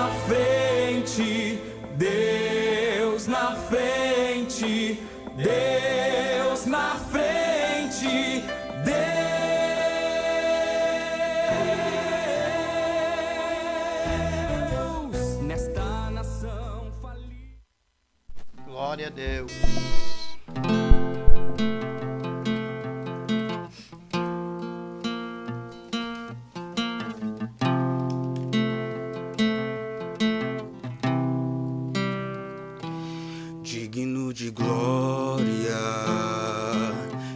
na frente, Deus na frente, Deus na frente, Deus nesta nação falida. Glória a Deus. Digno de glória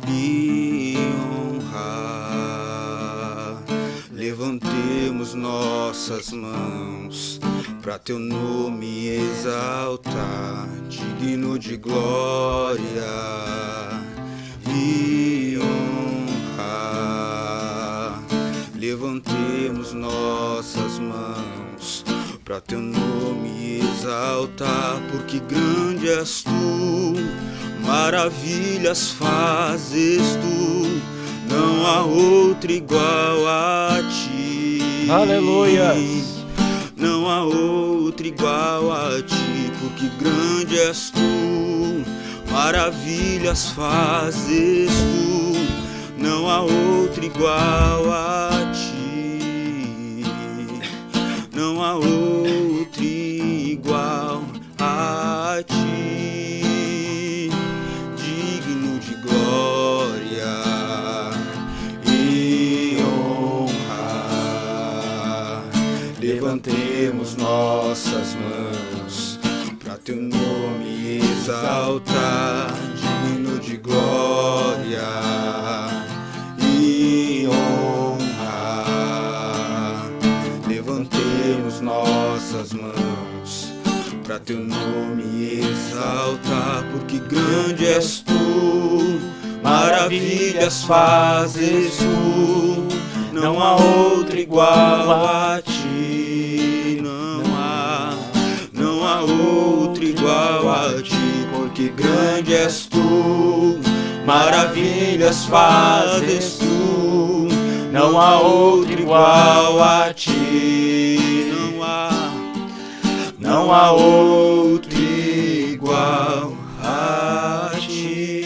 e honra, levantemos nossas mãos para teu nome exaltar. Digno de glória e honra, levantemos nossas mãos para teu nome exaltar, porque grande és tu, maravilhas fazes tu, não há outro igual a ti. Aleluia! Não há outro igual a ti, porque grande és tu, maravilhas fazes tu, não há outro igual a ti. Não há outro igual a ti, digno de glória e honra. Levantemos nossas mãos para teu nome exaltar, digno de glória e honra. Levantemos nossas mãos para teu nome exaltar, porque grande és tu, maravilhas fazes tu, não há outro igual a ti. Não há outro igual a ti, porque grande és tu, maravilhas fazes tu, não há outro igual a ti. Não há outro igual a ti.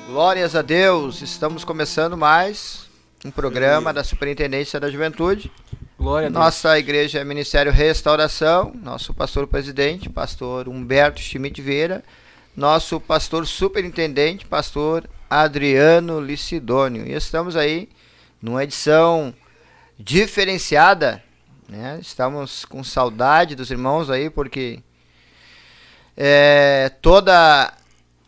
Glórias a Deus. Estamos começando mais um programa da Superintendência da Juventude. Glória a Deus. Nossa igreja é Ministério Restauração. Nosso pastor presidente, pastor Humberto Schmidt Vieira. Nosso pastor superintendente, pastor Adriano Licidônio. E estamos aí numa edição diferenciada, né? Estamos com saudade dos irmãos aí, porque toda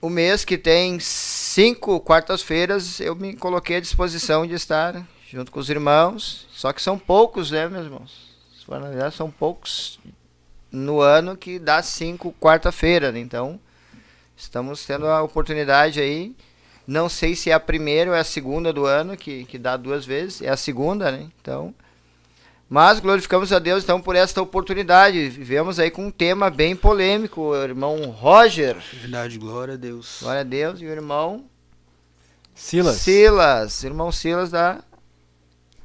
o mês que tem 5 quartas-feiras eu me coloquei à disposição de estar junto com os irmãos, só que são poucos, né, meus irmãos? Na verdade, são poucos no ano que dá 5 quarta-feiras, né? Então estamos tendo a oportunidade aí. Não sei se é a primeira ou é a segunda do ano, que dá 2 vezes. É a segunda, né? Então, mas glorificamos a Deus então por esta oportunidade. Vivemos aí com um tema bem polêmico, o irmão Roger. Verdade, glória a Deus. Glória a Deus. E o irmão Silas. Irmão Silas da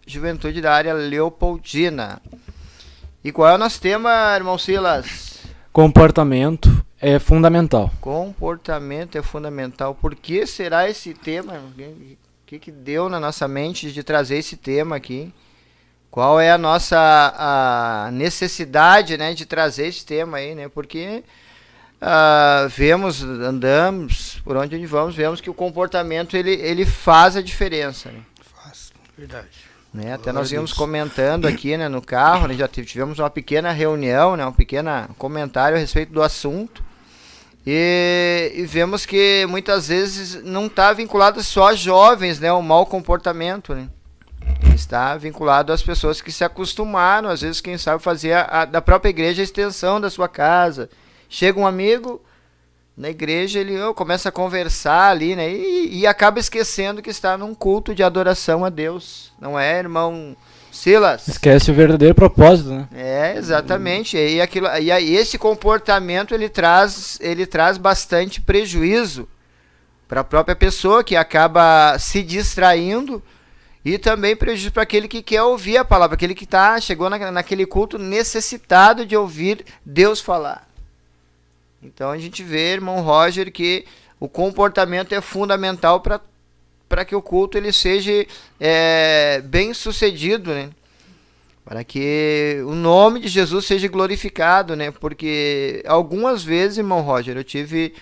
Juventude da área Leopoldina. E qual é o nosso tema, irmão Silas? Comportamento é fundamental. Comportamento é fundamental. Por que será esse tema? O que deu na nossa mente de trazer esse tema aqui? Qual é a nossa necessidade, né, de trazer esse tema aí, né? Porque andamos por onde vamos, vemos que o comportamento ele faz a diferença, né? Faz, verdade. Né? Até nós íamos comentando aqui, né, no carro, né, já tivemos uma pequena reunião, né, um pequeno comentário a respeito do assunto. E vemos que muitas vezes não está vinculado só a jovens, né, o mau comportamento, né? Está vinculado às pessoas que se acostumaram, às vezes, quem sabe, fazer da própria igreja a extensão da sua casa. Chega um amigo na igreja, ele começa a conversar ali, né, e acaba esquecendo que está num culto de adoração a Deus. Não é, irmão Silas? Esquece o verdadeiro propósito, né? É, exatamente. E esse comportamento ele traz bastante prejuízo para a própria pessoa que acaba se distraindo e também prejuízo para aquele que quer ouvir a palavra, aquele que chegou naquele culto necessitado de ouvir Deus falar. Então a gente vê, irmão Roger, que o comportamento é fundamental para que o culto ele seja bem sucedido, né? Para que o nome de Jesus seja glorificado, né? Porque algumas vezes, irmão Roger, eu tive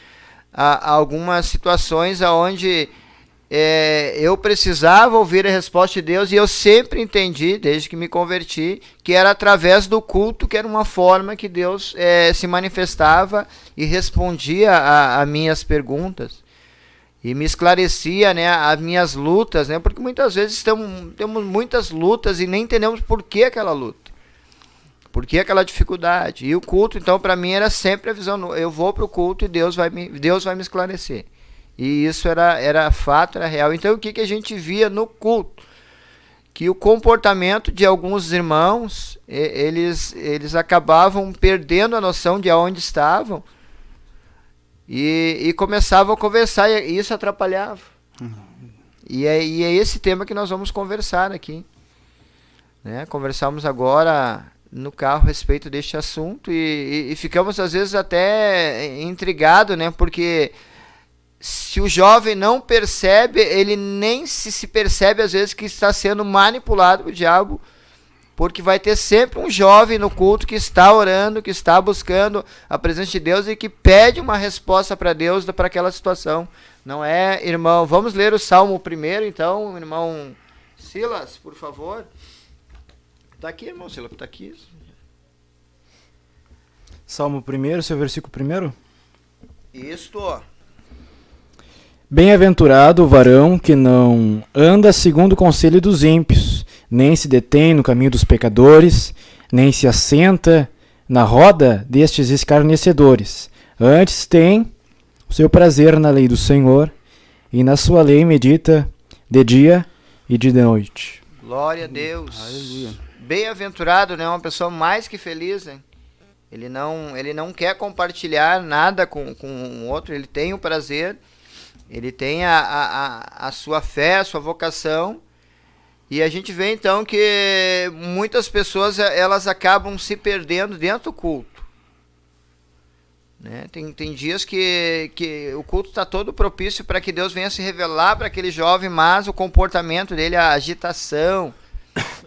algumas situações onde eu precisava ouvir a resposta de Deus, e eu sempre entendi, desde que me converti, que era através do culto, que era uma forma que Deus se manifestava e respondia a minhas perguntas e me esclarecia, né, as minhas lutas, né, porque muitas vezes temos muitas lutas e nem entendemos por que aquela luta, por que aquela dificuldade. E o culto, então, para mim era sempre a visão: eu vou para o culto e Deus vai me esclarecer. E isso era fato, era real. Então, o que a gente via no culto? Que o comportamento de alguns irmãos, eles acabavam perdendo a noção de aonde estavam e começavam a conversar, e isso atrapalhava. E é esse tema que nós vamos conversar aqui, né? Conversamos agora no carro a respeito deste assunto e ficamos, às vezes, até intrigados, né? Porque se o jovem não percebe, ele nem se percebe, às vezes, que está sendo manipulado pelo diabo, porque vai ter sempre um jovem no culto que está orando, que está buscando a presença de Deus e que pede uma resposta para Deus para aquela situação. Não é, irmão? Vamos ler o Salmo primeiro, então, irmão Silas, por favor. Está aqui, irmão Silas, está aqui. Salmo 1, seu versículo 1. Isto. Bem-aventurado o varão que não anda segundo o conselho dos ímpios, nem se detém no caminho dos pecadores, nem se assenta na roda destes escarnecedores. Antes tem o seu prazer na lei do Senhor, e na sua lei medita de dia e de noite. Glória a Deus. Aleluia. Bem-aventurado, né? Uma pessoa mais que feliz, né? Ele não quer compartilhar nada com o outro, ele tem o prazer, ele tem a sua fé, a sua vocação. E a gente vê então que muitas pessoas elas acabam se perdendo dentro do culto, né? Tem dias que o culto está todo propício para que Deus venha se revelar para aquele jovem, mas o comportamento dele, a agitação,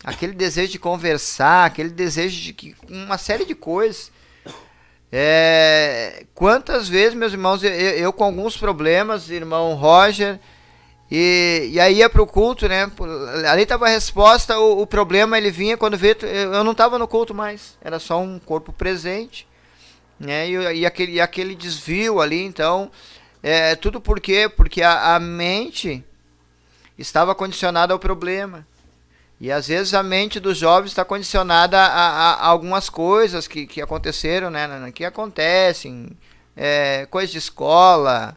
aquele desejo de conversar, aquele desejo de uma série de coisas. Quantas vezes, meus irmãos, eu com alguns problemas, irmão Roger, e aí ia para o culto, né? Ali estava a resposta, o problema ele vinha quando veio, eu não estava no culto mais, era só um corpo presente, né? E aquele desvio ali, então, tudo por quê? Porque a mente estava condicionada ao problema. E às vezes a mente dos jovens está condicionada a algumas coisas que aconteceram, né? Que acontecem, coisas de escola,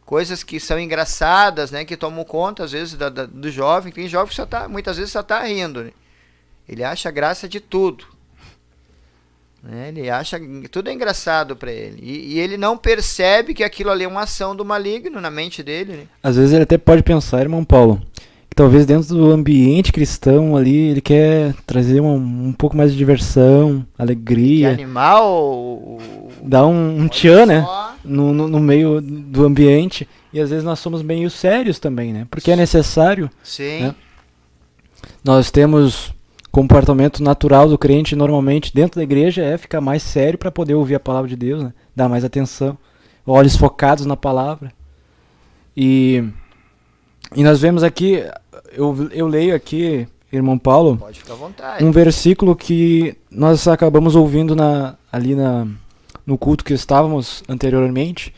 coisas que são engraçadas, né? Que tomam conta, às vezes, do jovem. Tem jovem que muitas vezes só está rindo, né? Ele acha graça de tudo, né? Ele acha que tudo é engraçado para ele. E ele não percebe que aquilo ali é uma ação do maligno na mente dele, né? Às vezes ele até pode pensar, irmão Paulo, que talvez dentro do ambiente cristão ali, ele quer trazer um pouco mais de diversão, alegria. Que animal... Dá um tchan, né? No meio do ambiente. E às vezes nós somos meio sérios também, né? Porque é necessário. Sim. Né? Nós temos comportamento natural do crente normalmente dentro da igreja ficar mais sério para poder ouvir a palavra de Deus, né? Dar mais atenção. Olhos focados na palavra. E nós vemos aqui, eu leio aqui, irmão Paulo, pode ficar à vontade, um versículo que nós acabamos ouvindo ali no culto que estávamos anteriormente,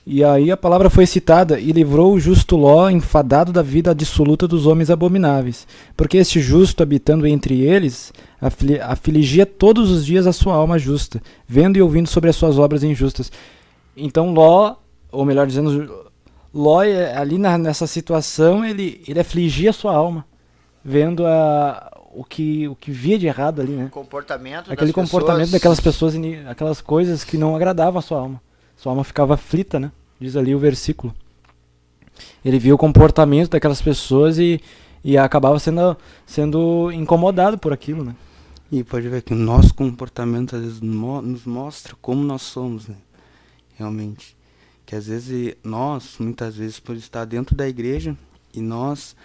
e aí a palavra foi citada: e livrou o justo Ló, enfadado da vida dissoluta dos homens abomináveis, porque este justo, habitando entre eles, afligia todos os dias a sua alma justa, vendo e ouvindo sobre as suas obras injustas. Então Ló, ou melhor dizendo, Ló, ali nessa situação, ele afligia a sua alma, vendo o que via de errado ali, né? Aquele comportamento daquelas pessoas, aquelas coisas que não agradavam a sua alma. Sua alma ficava aflita, né? Diz ali o versículo. Ele via o comportamento daquelas pessoas e acabava sendo incomodado por aquilo, né? E pode ver que o nosso comportamento às vezes nos mostra como nós somos, né? Realmente. Que às vezes nós, muitas vezes, por estar dentro da igreja, e nós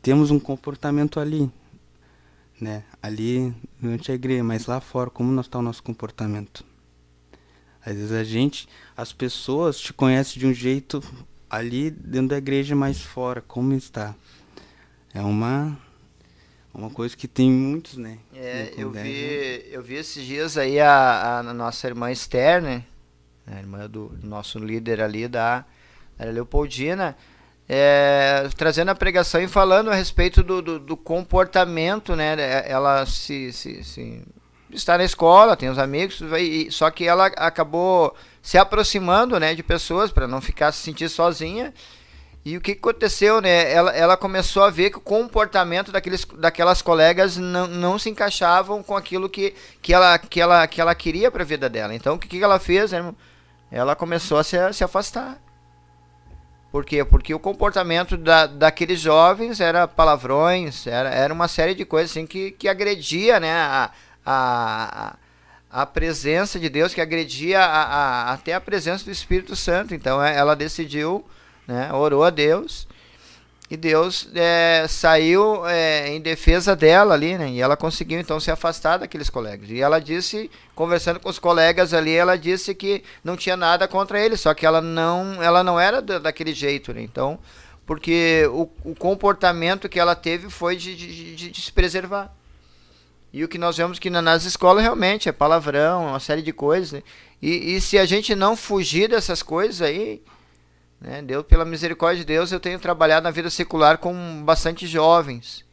temos um comportamento ali, né? Ali durante a igreja, mas lá fora, como nós está o nosso comportamento? Às vezes as pessoas te conhecem de um jeito ali dentro da igreja, mas fora, como está? É uma coisa que tem muitos, né? Eu vi esses dias aí a nossa irmã Esther, né? A irmã do nosso líder ali da Leopoldina, trazendo a pregação e falando a respeito do comportamento, né? Ela se está na escola, tem os amigos, só que ela acabou se aproximando, né, de pessoas para não ficar se sentir sozinha. E o que aconteceu, né? Ela começou a ver que o comportamento daquelas colegas não se encaixavam com aquilo que ela queria para a vida dela. Então, o que ela fez, né, irmão? Ela começou a se afastar. Por quê? Porque o comportamento daqueles jovens era palavrões, era uma série de coisas assim que agredia, né, a presença de Deus, que agredia até a presença do Espírito Santo. Então ela decidiu, né, orou a Deus, e Deus saiu em defesa dela ali, né, e ela conseguiu então se afastar daqueles colegas. E ela disse, conversando com os colegas ali, ela disse que não tinha nada contra eles, só que ela não era daquele jeito, né? Então, porque o comportamento que ela teve foi de se preservar. E o que nós vemos que nas escolas realmente é palavrão, uma série de coisas, né? E se a gente não fugir dessas coisas aí, né, Deus, pela misericórdia de Deus, eu tenho trabalhado na vida secular com bastante jovens.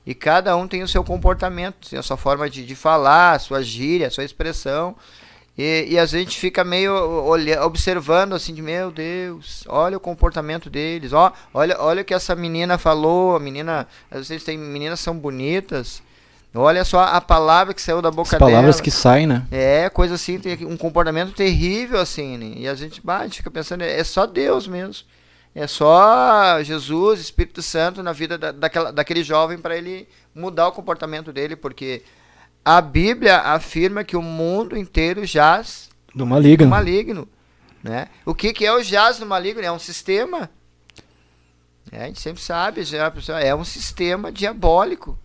E cada um tem o seu comportamento, a sua forma de falar, a sua gíria, a sua expressão. E a gente fica meio observando assim, de meu Deus, olha o comportamento deles, olha o que essa menina falou, às vezes meninas são bonitas. Olha só a palavra que saiu da boca dela. As palavras que saem, né? Coisa assim, tem um comportamento terrível assim, né? E a gente fica pensando, é só Deus mesmo. É só Jesus, Espírito Santo na vida daquele jovem para ele mudar o comportamento dele, porque a Bíblia afirma que o mundo inteiro jaz do maligno. Né? O que é o jaz do maligno? É um sistema. A gente sempre sabe, é um sistema diabólico.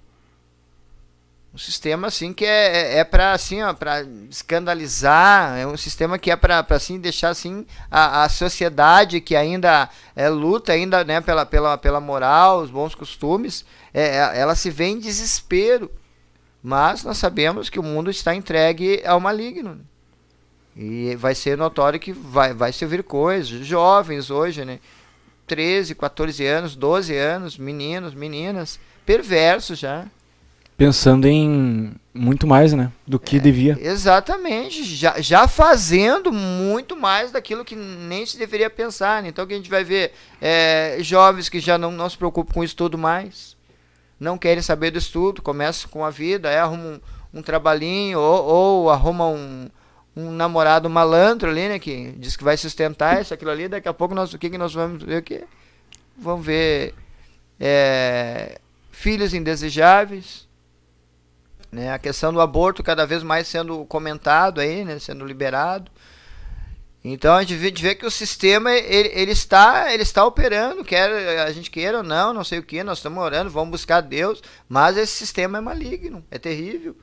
Um sistema assim que é para assim, para escandalizar, é um sistema que é para assim deixar assim a sociedade que ainda luta ainda, né, pela moral, os bons costumes, ela se vê em desespero. Mas nós sabemos que o mundo está entregue ao maligno. E vai ser notório que vai se ouvir coisas. Jovens hoje, né, 13, 14 anos, 12 anos, meninos, meninas, perversos já. Pensando em muito mais, né, do que devia. Exatamente, já fazendo muito mais daquilo que nem se deveria pensar, né? Então que a gente vai ver jovens que já não se preocupam com o estudo mais, não querem saber do estudo, começam com a vida, arrumam um trabalhinho ou arrumam um namorado malandro ali, né, que diz que vai sustentar isso, aquilo ali, daqui a pouco o que nós vamos ver? O quê? Vamos ver filhos indesejáveis, né, a questão do aborto cada vez mais sendo comentado aí, né, sendo liberado. Então a gente vê que o sistema ele está operando, quer a gente queira ou não sei o que, nós estamos orando, vamos buscar Deus, mas esse sistema é maligno, é terrível.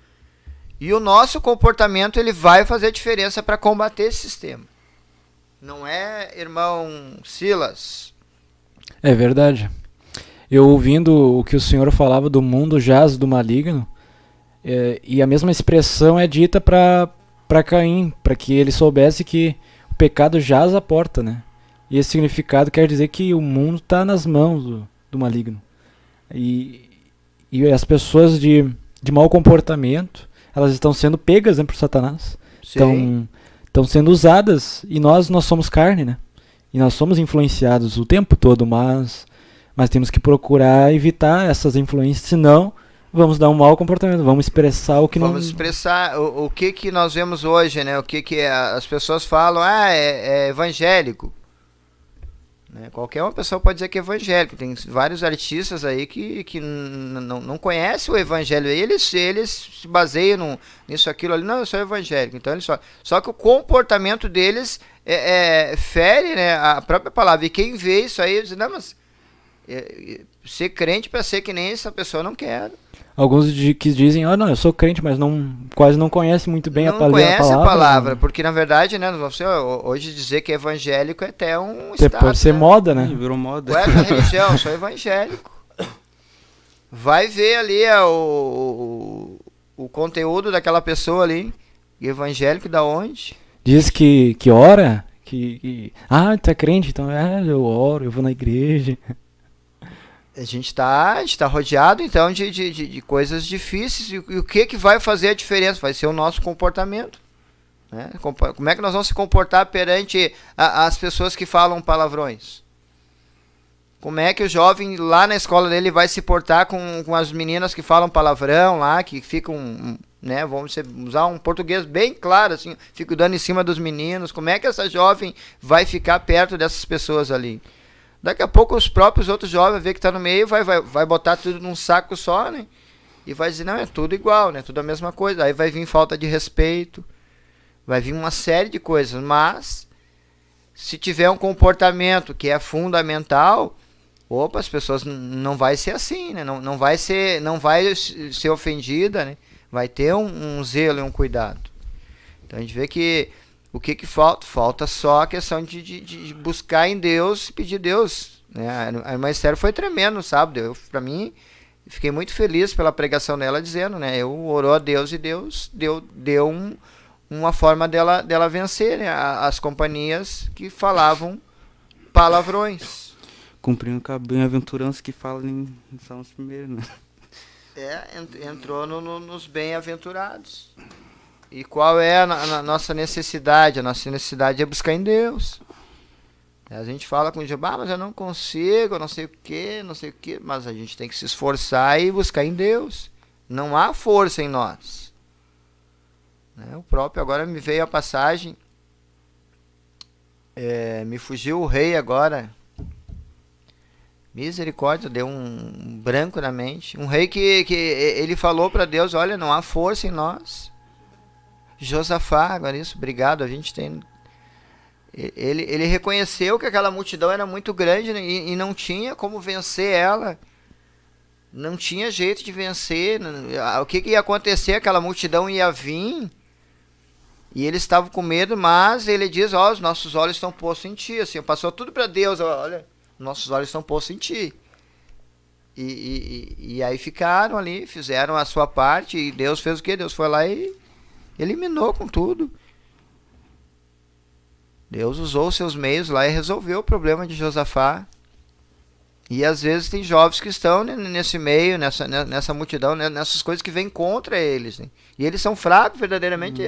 E o nosso comportamento ele vai fazer diferença para combater esse sistema. Não é, irmão Silas? É verdade. Eu ouvindo o que o senhor falava do mundo jaz do maligno, e a mesma expressão é dita para Caim, para que ele soubesse que o pecado jaz à porta, né? E esse significado quer dizer que o mundo está nas mãos do maligno. E as pessoas de mau comportamento, elas estão sendo pegas, né, por Satanás. Estão sendo usadas, e nós somos carne, né? E nós somos influenciados o tempo todo, mas temos que procurar evitar essas influências, senão vamos dar um mau comportamento, vamos expressar o que vamos expressar o que nós vemos hoje, né? O que as pessoas falam, é evangélico. né? Qualquer uma pessoa pode dizer que é evangélico. Tem vários artistas aí que não conhecem o evangelho. Eles se baseiam nisso, aquilo ali. Não, eu sou evangélico. Então, só que o comportamento deles fere, né, a própria palavra. E quem vê isso aí diz, não, mas ser crente para ser que nem essa pessoa não quero. Alguns que dizem, não, eu sou crente, mas quase não conhece muito bem a palavra. Não conhece a palavra, porque na verdade, né, você, hoje dizer que é evangélico é até um status. Pode ser, né, moda, né? Virou moda. Qual é a religião? Eu sou evangélico. Vai ver ali o conteúdo daquela pessoa ali. Evangélico da onde? Diz que ora, tu é crente, então eu oro, eu vou na igreja. A gente tá rodeado, então, de coisas difíceis. E o que vai fazer a diferença? Vai ser o nosso comportamento. Né? Como é que nós vamos se comportar perante as pessoas que falam palavrões? Como é que o jovem lá na escola dele vai se portar com as meninas que falam palavrão lá, que ficam, né, vamos usar um português bem claro, assim, ficam dando em cima dos meninos? Como é que essa jovem vai ficar perto dessas pessoas ali? Daqui a pouco os próprios outros jovens vê que tá no meio, vai botar tudo num saco só, né? E vai dizer, não, é tudo igual, né? Tudo a mesma coisa. Aí vai vir falta de respeito, vai vir uma série de coisas. Mas, se tiver um comportamento que é fundamental, as pessoas não vai ser assim, né? Não vai ser ofendida, né? Vai ter um zelo e um cuidado. Então a gente vê que o que falta? Falta só a questão de buscar em Deus e pedir Deus. Né? A irmã Esther foi tremendo, sabe? Para mim, fiquei muito feliz pela pregação dela, dizendo, né? Eu orou a Deus e Deus deu uma forma dela vencer, né, as companhias que falavam palavrões. Cumprindo com a bem-aventurança que fala em Salmos 1, né? Entrou nos bem-aventurados. E qual é a nossa necessidade? A nossa necessidade é buscar em Deus. A gente fala com o Deus, mas eu não consigo, eu não sei o que, mas a gente tem que se esforçar e buscar em Deus. Não há força em nós. O próprio, agora me veio a passagem, me fugiu o rei agora. Misericórdia, deu um branco na mente. Um rei que ele falou para Deus, olha, não há força em nós. Josafá, agora isso, obrigado, a gente tem... Ele reconheceu que aquela multidão era muito grande, né, e não tinha como vencer ela. Não tinha jeito de vencer. O que ia acontecer? Aquela multidão ia vir e eles estavam com medo, mas ele diz, os nossos olhos estão postos em ti. Assim, passou tudo para Deus, olha, nossos olhos estão postos em ti. E aí ficaram ali, fizeram a sua parte, e Deus fez o quê? Deus foi lá e eliminou com tudo. Deus usou seus meios lá e resolveu o problema de Josafá. E às vezes tem jovens que estão, né, nesse meio, nessa multidão, né, nessas coisas que vêm contra eles. Né? E eles são fracos, verdadeiramente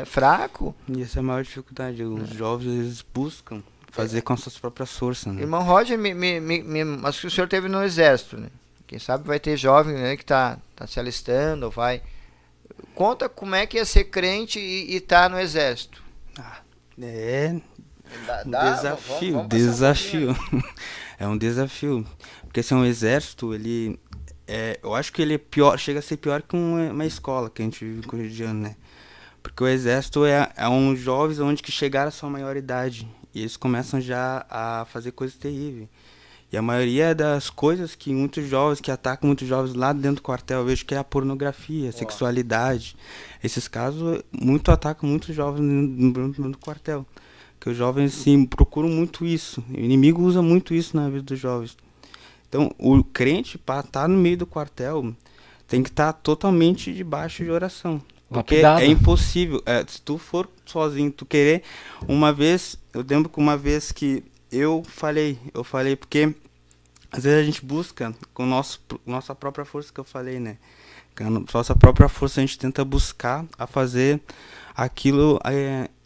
fraco. E essa é a maior dificuldade. Os jovens, eles buscam fazer com as suas próprias forças. Né? Irmão Roger, acho que o senhor teve no exército. Né? Quem sabe vai ter jovem, né, que tá se alistando, ou vai... Conta como é que é ser crente e tá no exército. É um desafio. É um desafio. Porque assim, um exército, eu acho que ele é pior, chega a ser pior que uma escola que a gente vive no cotidiano, né? Porque o exército é uns jovens onde que chegaram à sua maioridade. E eles começam já a fazer coisas terríveis. E a maioria das coisas que atacam muitos jovens lá dentro do quartel, eu vejo que é a pornografia, a sexualidade. Esses casos muito atacam muitos jovens dentro do quartel. Porque os jovens sim, procuram muito isso. O inimigo usa muito isso na vida dos jovens. Então, o crente, para estar no meio do quartel, tem que estar totalmente debaixo de oração. Porque é impossível. Se tu for sozinho, tu querer... Uma vez, eu lembro que uma vez que eu falei porque às vezes a gente busca com nossa própria força, que eu falei, né? Com a nossa própria força a gente tenta buscar a fazer aquilo,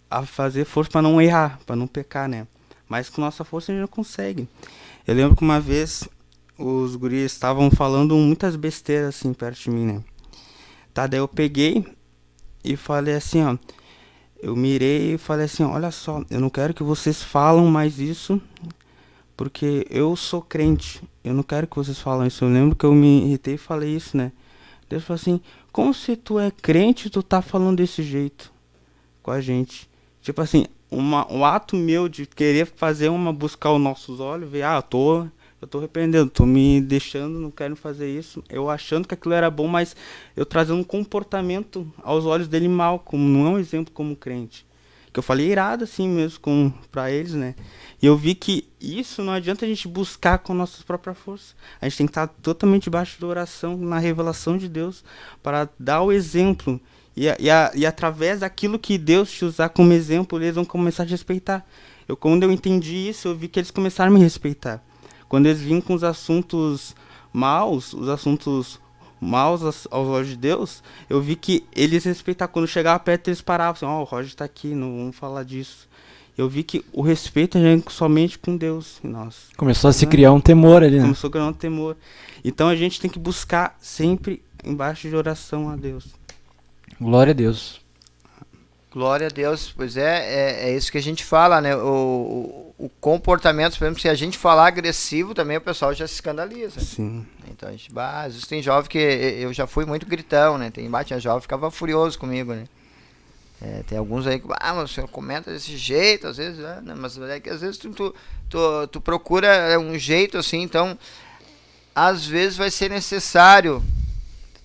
a fazer força para não errar, para não pecar, né? Mas com nossa força a gente não consegue. Eu lembro que uma vez os guris estavam falando muitas besteiras assim perto de mim, né? Daí eu peguei e falei assim, eu mirei e falei assim, olha só, eu não quero que vocês falam mais isso, Porque eu sou crente, eu não quero que vocês falem isso. Eu lembro que eu me irritei e falei isso, né? Deus falou assim, como se tu é crente, tu tá falando desse jeito com a gente? Tipo assim, um ato meu de querer fazer buscar os nossos olhos, ver, eu tô arrependendo, tô me deixando, não quero fazer isso. Eu achando que aquilo era bom, mas eu trazendo um comportamento aos olhos dele mal, como não é um exemplo como crente. Que eu falei irado assim mesmo pra eles, né? E eu vi que isso não adianta a gente buscar com nossas próprias forças. A gente tem que estar totalmente debaixo da oração, na revelação de Deus, para dar o exemplo. E através daquilo que Deus te usar como exemplo, eles vão começar a te respeitar. Quando eu entendi isso, eu vi que eles começaram a me respeitar. Quando eles vinham com os assuntos maus aos olhos de Deus, eu vi que eles respeitavam. Quando chegava perto, eles paravam assim, o Roger tá aqui, não vamos falar disso. Eu vi que o respeito é somente com Deus em nós. Começou a se criar um temor ali, né? Começou a criar um temor. Então a gente tem que buscar sempre embaixo de oração a Deus. Glória a Deus. Glória a Deus, pois é isso que a gente fala, né? O comportamento, por exemplo, se a gente falar agressivo também, o pessoal já se escandaliza. Sim. Então a gente, às vezes tem jovem que eu já fui muito gritão, né? Tinha jovem que ficava furioso comigo, né? Tem alguns aí que, mas o senhor comenta desse jeito, às vezes, né? Mas é que às vezes tu procura um jeito assim, então às vezes vai ser necessário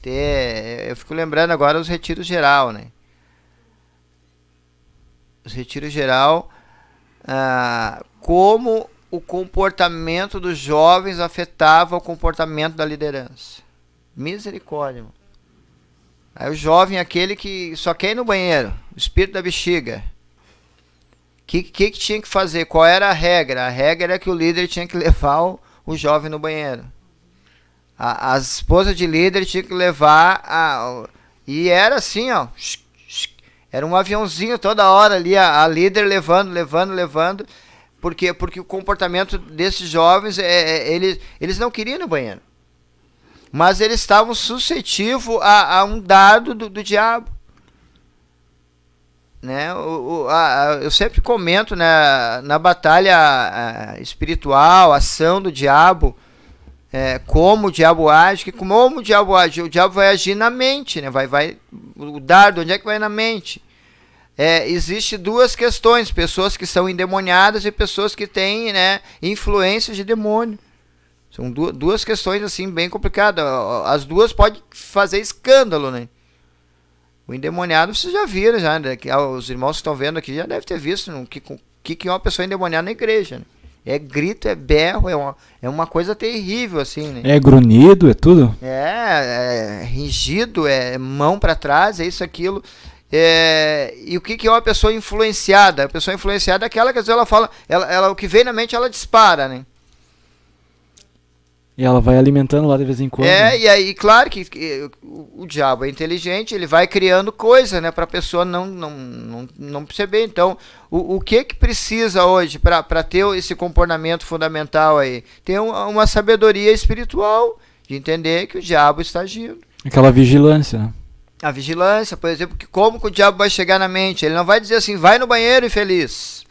ter, eu fico lembrando agora os retiros geral, né? Os retiros geral, como o comportamento dos jovens afetava o comportamento da liderança. Misericórdia, irmão. Aí o jovem, aquele que só quer ir no banheiro, o espírito da bexiga. O que tinha que fazer? Qual era a regra? A regra era que o líder tinha que levar o jovem no banheiro. A esposa de líder tinha que levar e era assim, ó. Era um aviãozinho toda hora ali, a líder levando. Porque o comportamento desses jovens, eles não queriam ir no banheiro. Mas eles estavam suscetíveis a um dardo do diabo. Né? Eu sempre comento, né, na batalha espiritual, ação do diabo, como o diabo age, o diabo vai agir na mente, né? O dardo, onde é que vai na mente? Existe duas questões, pessoas que são endemoniadas e pessoas que têm, né, influências de demônio. São duas questões assim bem complicadas. As duas podem fazer escândalo, né? O endemoniado vocês já viram, já, né? Os irmãos que estão vendo aqui já devem ter visto o que é uma pessoa endemoniada na igreja, né? É grito, é berro, é uma coisa terrível, assim, né? É grunhido, é tudo? É ringido, é mão para trás, é isso, aquilo. E o que é uma pessoa influenciada? A pessoa influenciada é aquela que às vezes ela fala, o que vem na mente ela dispara, né? E ela vai alimentando lá de vez em quando. E aí, claro que o diabo é inteligente, ele vai criando coisa, né, para a pessoa não perceber. Então, o que precisa hoje para ter esse comportamento fundamental aí? Ter uma sabedoria espiritual de entender que o diabo está agindo. Aquela vigilância, né? A vigilância, por exemplo, como que o diabo vai chegar na mente? Ele não vai dizer assim, vai no banheiro infeliz.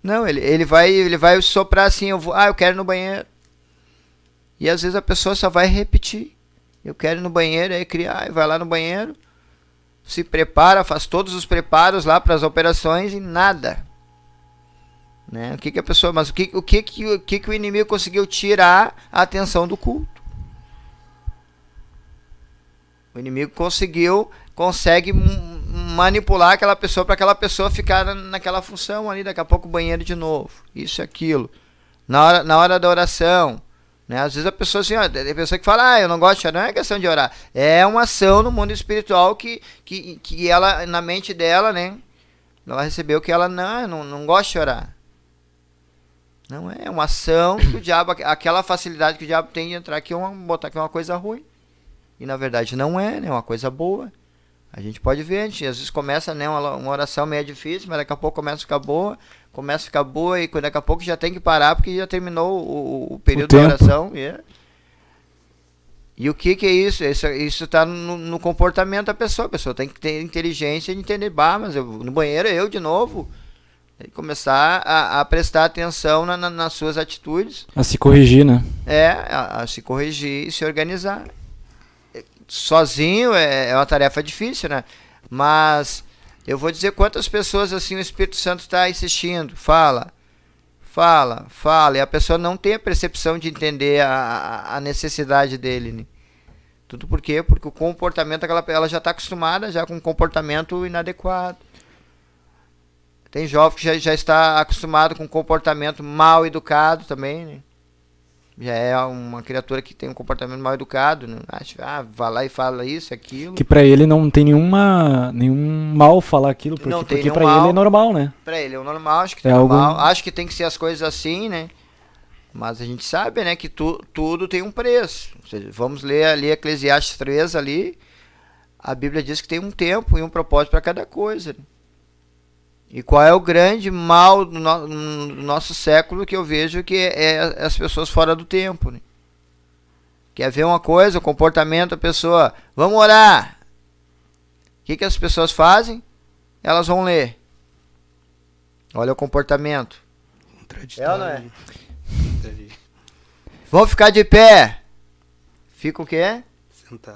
Não, ele vai soprar assim, eu quero ir no banheiro. E às vezes a pessoa só vai repetir. Eu quero ir no banheiro, aí vai lá no banheiro, se prepara, faz todos os preparos lá para as operações e nada. Né? Mas o que o inimigo conseguiu tirar a atenção do culto? O inimigo consegue manipular aquela pessoa para aquela pessoa ficar naquela função ali, daqui a pouco o banheiro de novo. Isso e aquilo. Na hora da oração. Né? Às vezes a pessoa assim, tem pessoa que fala, eu não gosto de orar, não é questão de orar. É uma ação no mundo espiritual que ela, na mente dela, né? Ela recebeu que ela não gosta de orar. Não é uma ação que o diabo, aquela facilidade que o diabo tem de entrar aqui, botar aqui uma coisa ruim. E na verdade não é, né? Uma coisa boa. A gente pode ver, às vezes começa, né, uma oração meio difícil, mas daqui a pouco começa a ficar boa e daqui a pouco já tem que parar porque já terminou o período da oração. E o que é isso? Isso está no comportamento da pessoa. A pessoa tem que ter inteligência de entender, mas no banheiro eu de novo. Ele começar a prestar atenção nas suas atitudes. A se corrigir, né? A se corrigir e se organizar. Sozinho é uma tarefa difícil, né? Mas eu vou dizer quantas pessoas assim o Espírito Santo está insistindo. Fala, e a pessoa não tem a percepção de entender a necessidade dele, né? Tudo por quê? Porque o comportamento, ela já está acostumada já com um comportamento inadequado. Tem jovem que já está acostumado com um comportamento mal educado também, né? Já é uma criatura que tem um comportamento mal educado, né? Vai lá e fala isso, aquilo. Que pra ele não tem nenhum mal falar aquilo, porque pra ele é normal, né? Pra ele é o normal, acho que tem normal. Acho que tem que ser as coisas assim, né? Mas a gente sabe, né, que tudo tem um preço. Ou seja, vamos ler ali Eclesiastes 3 ali. A Bíblia diz que tem um tempo e um propósito para cada coisa. E qual é o grande mal do nosso século que eu vejo que é as pessoas fora do tempo, né? Quer ver uma coisa, o comportamento da pessoa, vamos orar. O que as pessoas fazem? Elas vão ler. Olha o comportamento. É ou não é? Vão ficar de pé. Fica o quê?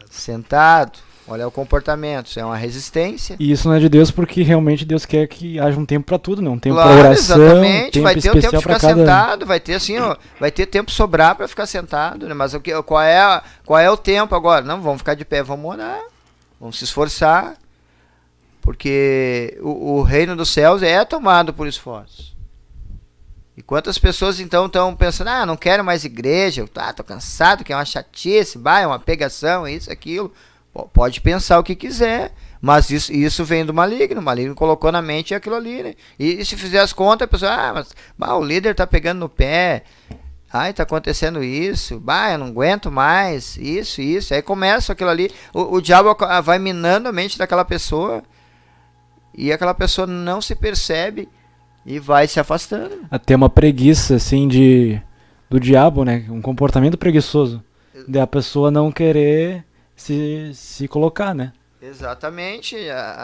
Sentado. Olha o comportamento, isso é uma resistência. E isso não é de Deus porque realmente Deus quer que haja um tempo para tudo, não? Um tempo para oração, exatamente. Vai ter o tempo de ficar sentado, vai ter assim, vai ter tempo sobrar para ficar sentado, né? Mas qual é o tempo agora? Não, vamos ficar de pé, vamos orar, vamos se esforçar, porque o reino dos céus é tomado por esforço. E quantas pessoas então estão pensando, não quero mais igreja, tô cansado, que é uma chatice, é uma pegação, isso, aquilo. Pode pensar o que quiser, mas isso vem do maligno. O maligno colocou na mente aquilo ali, né? E se fizer as contas, a pessoa, o líder tá pegando no pé, tá acontecendo isso, eu não aguento mais, isso. Aí começa aquilo ali, o diabo vai minando a mente daquela pessoa, e aquela pessoa não se percebe e vai se afastando. Até uma preguiça, assim, do diabo, né? Um comportamento preguiçoso. De a pessoa não querer se colocar, né? Exatamente.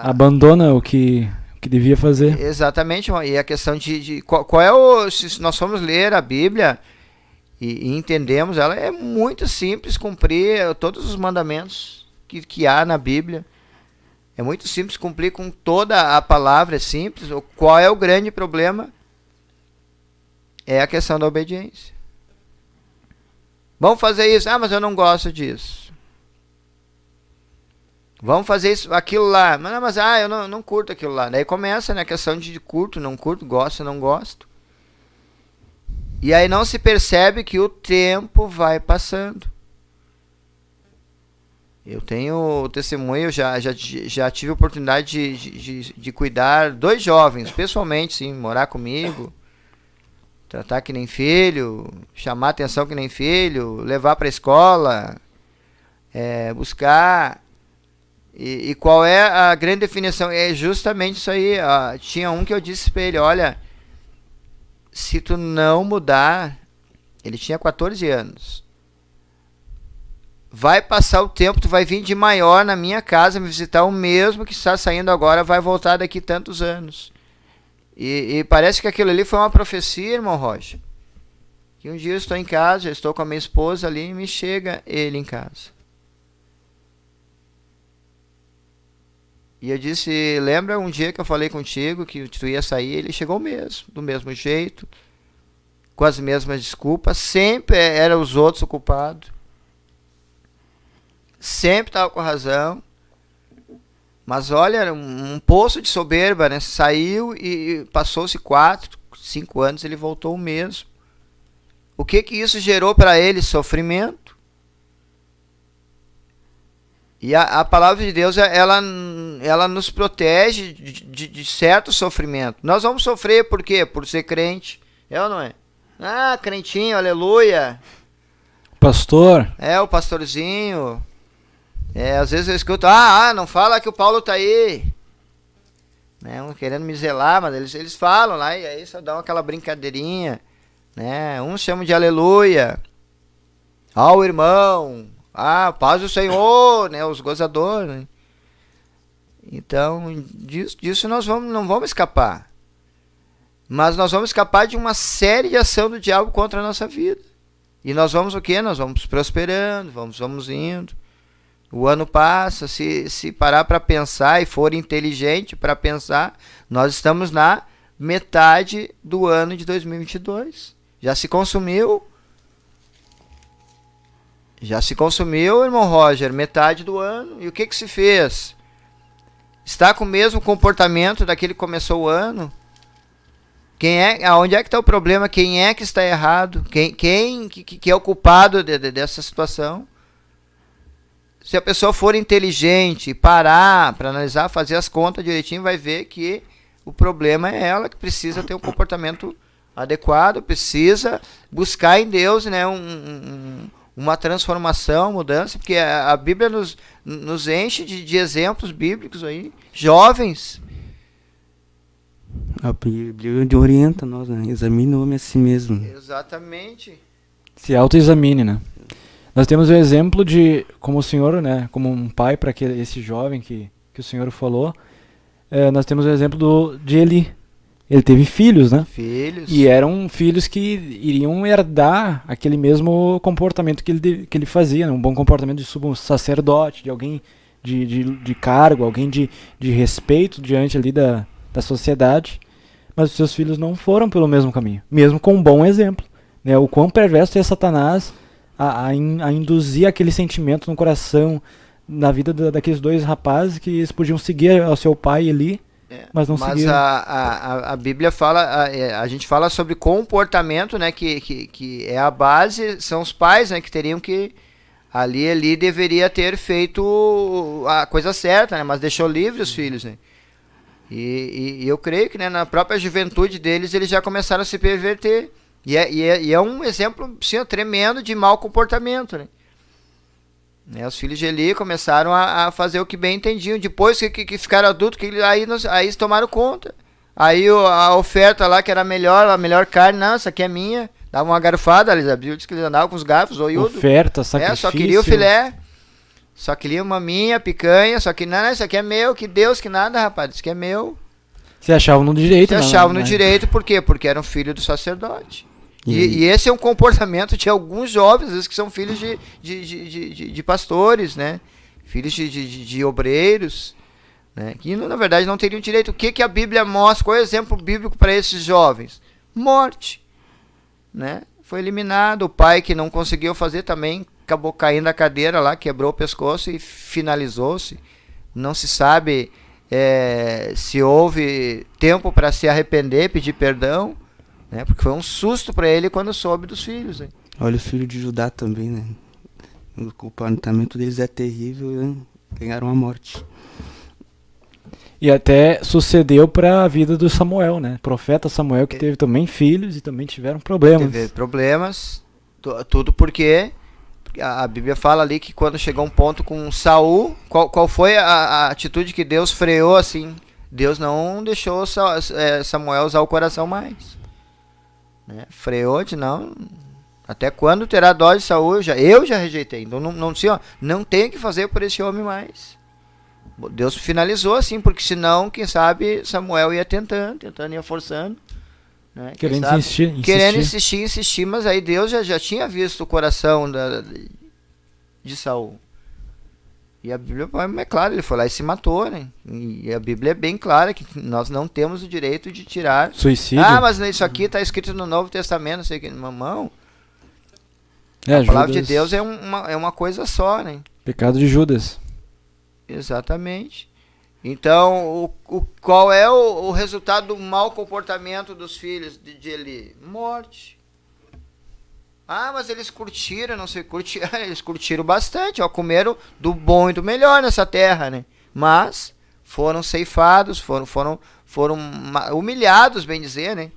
Abandona o que devia fazer. Exatamente. E a questão de qual é se nós formos ler a Bíblia e entendemos ela, é muito simples cumprir todos os mandamentos que há na Bíblia. É muito simples cumprir com toda a palavra, é simples. Qual é o grande problema? É a questão da obediência. Vamos fazer isso. Mas eu não gosto disso. Vamos fazer isso, aquilo lá. Mas eu não curto aquilo lá. Daí começa, né, a questão de curto, não curto, gosto, não gosto. E aí não se percebe que o tempo vai passando. Eu tenho testemunho, já tive a oportunidade de cuidar 2 jovens, pessoalmente, sim, morar comigo, tratar que nem filho, chamar atenção que nem filho, levar para a escola, buscar. E qual é a grande definição? É justamente isso aí. Tinha um que eu disse para ele, olha, se tu não mudar, ele tinha 14 anos, vai passar o tempo, tu vai vir de maior na minha casa me visitar, o mesmo que está saindo agora vai voltar daqui tantos anos. E parece que aquilo ali foi uma profecia, irmão Rocha. Que um dia eu estou em casa, eu estou com a minha esposa ali e me chega ele em casa. E eu disse, lembra um dia que eu falei contigo que tu ia sair? Ele chegou mesmo, do mesmo jeito, com as mesmas desculpas, sempre eram os outros o culpado. Sempre estava com razão. Mas olha, um poço de soberba, né? Saiu e passou-se 4, 5 anos, ele voltou o mesmo. O que isso gerou para ele? Sofrimento. E a palavra de Deus, ela nos protege de certo sofrimento. Nós vamos sofrer por quê? Por ser crente. É ou não é? Crentinho, aleluia. Pastor. O pastorzinho. Às vezes eu escuto, não fala que o Paulo tá aí. Né? Querendo me zelar, mas eles falam lá, e aí só dão aquela brincadeirinha. Né? Uns chamam de aleluia. O irmão. Paz do Senhor, né? Os gozadores. Né? Então, disso nós não vamos escapar. Mas nós vamos escapar de uma série de ação do diabo contra a nossa vida. E nós vamos o quê? Nós vamos prosperando, vamos indo. O ano passa, se parar para pensar e for inteligente para pensar, nós estamos na metade do ano de 2022. Já se consumiu, irmão Roger, metade do ano. E o que se fez? Está com o mesmo comportamento daquele que começou o ano? Onde é que está o problema? Quem é que está errado? Quem que é o culpado dessa situação? Se a pessoa for inteligente, parar para analisar, fazer as contas direitinho, vai ver que o problema é ela, que precisa ter um comportamento adequado, precisa buscar em Deus, né, uma transformação, mudança, porque a Bíblia nos enche de exemplos bíblicos aí, jovens. A Bíblia orienta nós, né? Examine o homem a si mesmo. Exatamente. Se autoexamine, né? Nós temos o exemplo de, como o senhor, né, como um pai para esse jovem que o senhor falou, nós temos o exemplo de Eli. Ele teve filhos, né? Filhos. E eram filhos que iriam herdar aquele mesmo comportamento que ele fazia, né? Um bom comportamento de sumo sacerdote, de alguém de cargo, alguém de respeito diante ali da sociedade. Mas os seus filhos não foram pelo mesmo caminho, mesmo com um bom exemplo, né? O quão perverso é Satanás a induzir aquele sentimento no coração, na vida daqueles dois rapazes que eles podiam seguir ao seu pai Eli, mas não seguiram. Mas a Bíblia fala, a gente fala sobre comportamento, né, que é a base, são os pais, né, que teriam que, ali deveria ter feito a coisa certa, né, mas deixou livre os filhos, né. E eu creio que, né, na própria juventude deles, eles já começaram a se perverter. E é um exemplo, sim, tremendo de mau comportamento, né? Os filhos de Eli começaram a fazer o que bem entendiam. Depois que ficaram adultos, aí eles tomaram conta. Aí a oferta lá, que era a melhor carne, não, essa aqui é minha. Dava uma garfada, a Bíblia diz que eles andavam com os garfos, zoiudo. Oferta, sacrifício. Só queria o filé. Só queria uma minha, picanha, só que não, isso aqui é meu, que Deus, que nada, rapaz, isso aqui é meu. Se achavam no direito, Se achavam no direito, por quê? Porque eram filhos do sacerdote. E esse é um comportamento de alguns jovens, às vezes, que são filhos de pastores, né? Filhos de obreiros, né? Que na verdade não teriam direito. O que a Bíblia mostra? Qual é o exemplo bíblico para esses jovens? Morte, né? Foi eliminado. O pai, que não conseguiu fazer, também acabou caindo da cadeira lá, quebrou o pescoço e finalizou-se. Não se sabe se houve tempo para se arrepender, pedir perdão, né? Porque foi um susto para ele quando soube dos filhos, né? Olha os filhos de Judá também, né? O comportamento deles é terrível, né? Ganharam a morte. E até sucedeu para a vida do Samuel, né? Profeta Samuel, que teve também filhos e também tiveram problemas. Teve problemas, tudo porque a Bíblia fala ali que quando chegou um ponto com Saul, qual foi a atitude que Deus freou assim? Deus não deixou Samuel usar o coração mais, né? Freou de não. Até quando terá dó de Saul? Eu já rejeitei. Então não tem o que fazer por esse homem mais. Deus finalizou assim, porque senão, quem sabe, Samuel ia tentando, ia forçando, né? Querendo insistir, mas aí Deus já tinha visto o coração de Saul. E a Bíblia é clara, ele foi lá e se matou, né? E a Bíblia é bem clara que nós não temos o direito de tirar. Suicídio. Mas isso aqui está escrito no Novo Testamento, não sei o que, mamão. A palavra de Deus é uma coisa só, né? Pecado de Judas. Exatamente. Então, qual é o resultado do mau comportamento dos filhos de Eli? Morte. Mas eles curtiram, não sei, eles curtiram bastante, comeram do bom e do melhor nessa terra, né? Mas foram ceifados, foram humilhados, bem dizer, né?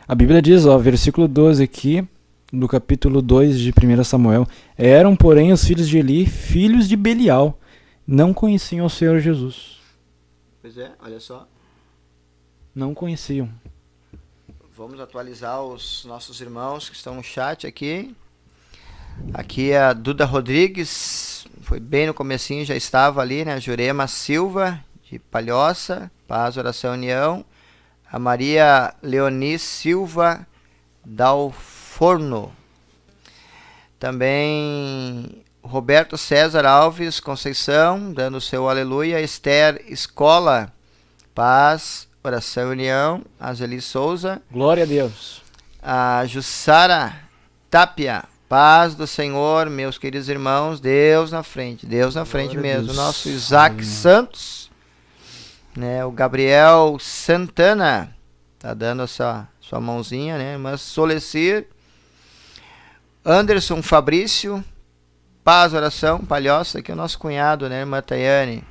A Bíblia diz, versículo 12 aqui, do capítulo 2 de 1 Samuel: eram, porém, os filhos de Eli, filhos de Belial, não conheciam o Senhor Jesus. Pois é, olha só. Não conheciam. Vamos atualizar os nossos irmãos que estão no chat aqui. Aqui é a Duda Rodrigues, foi bem no comecinho, já estava ali, né? Jurema Silva, de Palhoça, Paz, Oração, União. a Maria Leoni Silva Dalforno. Também Roberto César Alves Conceição, dando seu aleluia. Esther Escola, paz, oração e união. Azeli Souza. Glória a Deus. A Jussara Tapia, paz do Senhor, meus queridos irmãos. Deus na frente mesmo. O nosso Isaac Santos, né? O Gabriel Santana, tá dando essa sua mãozinha, né? Mas Solecir. Anderson Fabrício, paz, oração, Palhoça, aqui é o nosso cunhado, né, irmã Tayane.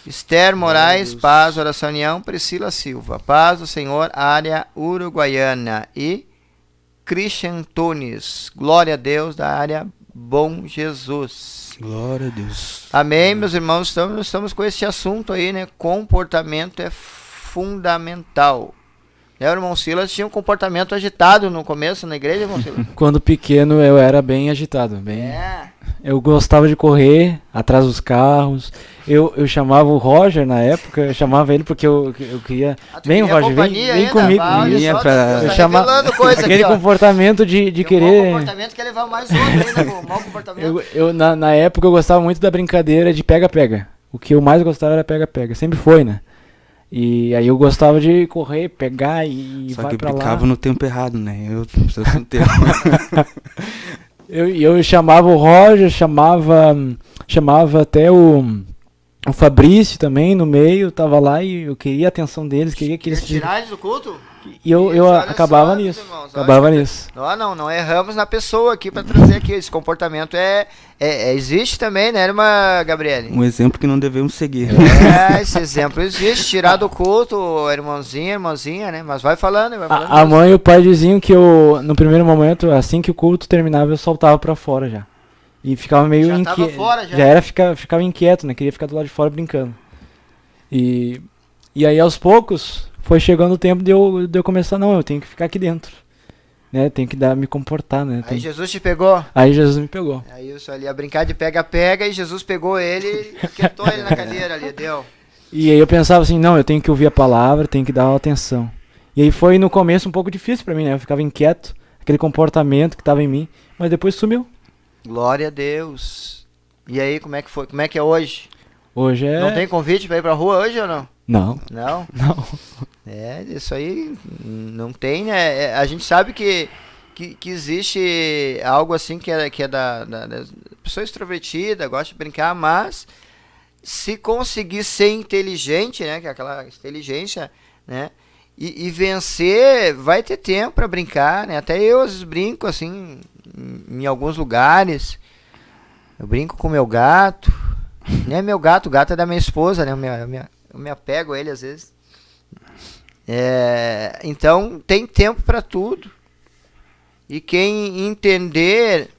Esther Moraes, paz, oração, união. Priscila Silva, paz do Senhor, área uruguaiana. E Christian Tunes, glória a Deus, da área Bom Jesus. Glória a Deus. Amém, meus irmãos, estamos com esse assunto aí, né, comportamento é fundamental. O irmão Silas tinha um comportamento agitado no começo na igreja, irmão Silas? Quando pequeno eu era bem agitado, eu gostava de correr atrás dos carros. Eu chamava o Roger na época, eu chamava ele porque eu queria... Vem, Roger, vem comigo. Eu chamava aquele comportamento de querer... O comportamento quer levar mais outro ainda, o mau comportamento. Na época eu gostava muito da brincadeira de pega-pega. O que eu mais gostava era pega-pega, sempre foi, né? E aí eu gostava de correr, pegar e só vai que pra lá. Só que brincava no tempo errado, né? Eu preciso do tempo. eu chamava o Roger, chamava até o Fabrício também no meio, tava lá e eu queria a atenção deles, queria que eles... tirar eles do culto? E eu acabava nisso. Irmãos, acabava nisso. Não erramos na pessoa aqui para trazer aqui. Esse comportamento existe também, né, irmã Gabriele? Um exemplo que não devemos seguir. Esse exemplo existe. Tirar do culto, irmãzinha, né? Mas vai falando. A mãe e o pai diziam que eu, no primeiro momento, assim que o culto terminava, eu soltava para fora já. E ficava meio inquieto. Ficava inquieto, né? Queria ficar do lado de fora brincando. E aí aos poucos... Foi chegando o tempo de eu começar, eu tenho que ficar aqui dentro, né, tenho que me comportar, né. Aí Jesus te pegou? Aí Jesus me pegou. Aí eu só ali ia brincar de pega-pega e Jesus pegou ele e quietou ele na cadeira ali, deu. E aí eu pensava assim, eu tenho que ouvir a palavra, tenho que dar atenção. E aí foi no começo um pouco difícil pra mim, né, eu ficava inquieto, aquele comportamento que tava em mim, mas depois sumiu. Glória a Deus. E aí, como é que foi? Como é que é hoje? Hoje é... Não tem convite pra ir pra rua hoje ou não? Não. Não? Não. Isso aí não tem, né? A gente sabe que existe algo assim que é da pessoa extrovertida, gosta de brincar, mas se conseguir ser inteligente, né? Que é aquela inteligência, né? E vencer, vai ter tempo para brincar, né? Até eu às vezes brinco assim em alguns lugares. Eu brinco com meu gato. Não é meu gato, o gato é da minha esposa, né? Eu me apego a ele às vezes. Então tem tempo para tudo. E quem entender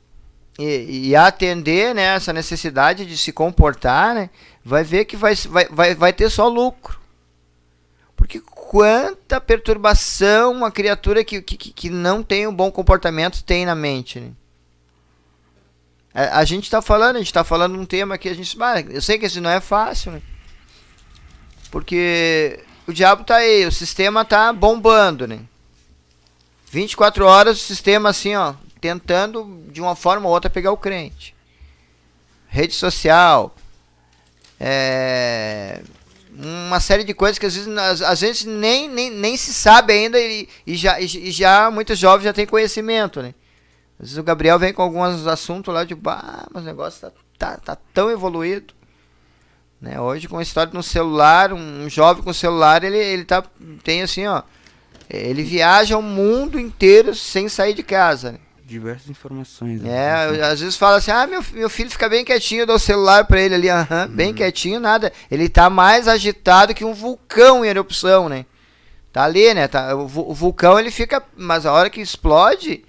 e atender, né, essa necessidade de se comportar, né, vai ver que vai ter só lucro. Porque quanta perturbação uma criatura que não tem um bom comportamento tem na mente, né? A gente está falando um tema que eu sei que esse não é fácil, né? Porque o diabo tá aí, o sistema tá bombando, né? 24 horas o sistema assim, ó, tentando de uma forma ou outra pegar o crente. Rede social, uma série de coisas que às vezes nem se sabe ainda e já muitos jovens já têm conhecimento, né? Às vezes o Gabriel vem com alguns assuntos lá de mas o negócio tá tão evoluído, né? Hoje com a história no celular, um jovem com celular, ele tem assim, ó, ele viaja o mundo inteiro sem sair de casa, né? Diversas informações. Né? Às vezes fala assim, meu filho fica bem quietinho, eu dou o celular pra ele ali, bem quietinho, nada. Ele tá mais agitado que um vulcão em erupção, né? Tá ali, né? O vulcão ele fica, mas a hora que explode,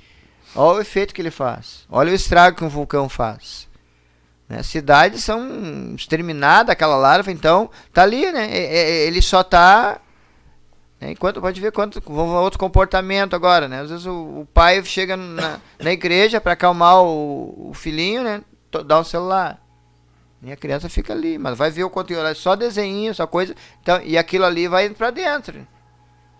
olha o efeito que ele faz. Olha o estrago que um vulcão faz. Né? Cidades são exterminadas, aquela larva, então, tá ali, né? Ele só tá... Enquanto pode ver outro comportamento agora, né? Às vezes o pai chega na igreja para acalmar o filhinho, né? Dá um celular. E a criança fica ali, mas vai ver o conteúdo, só desenho, só coisa. Então, e aquilo ali vai indo para dentro.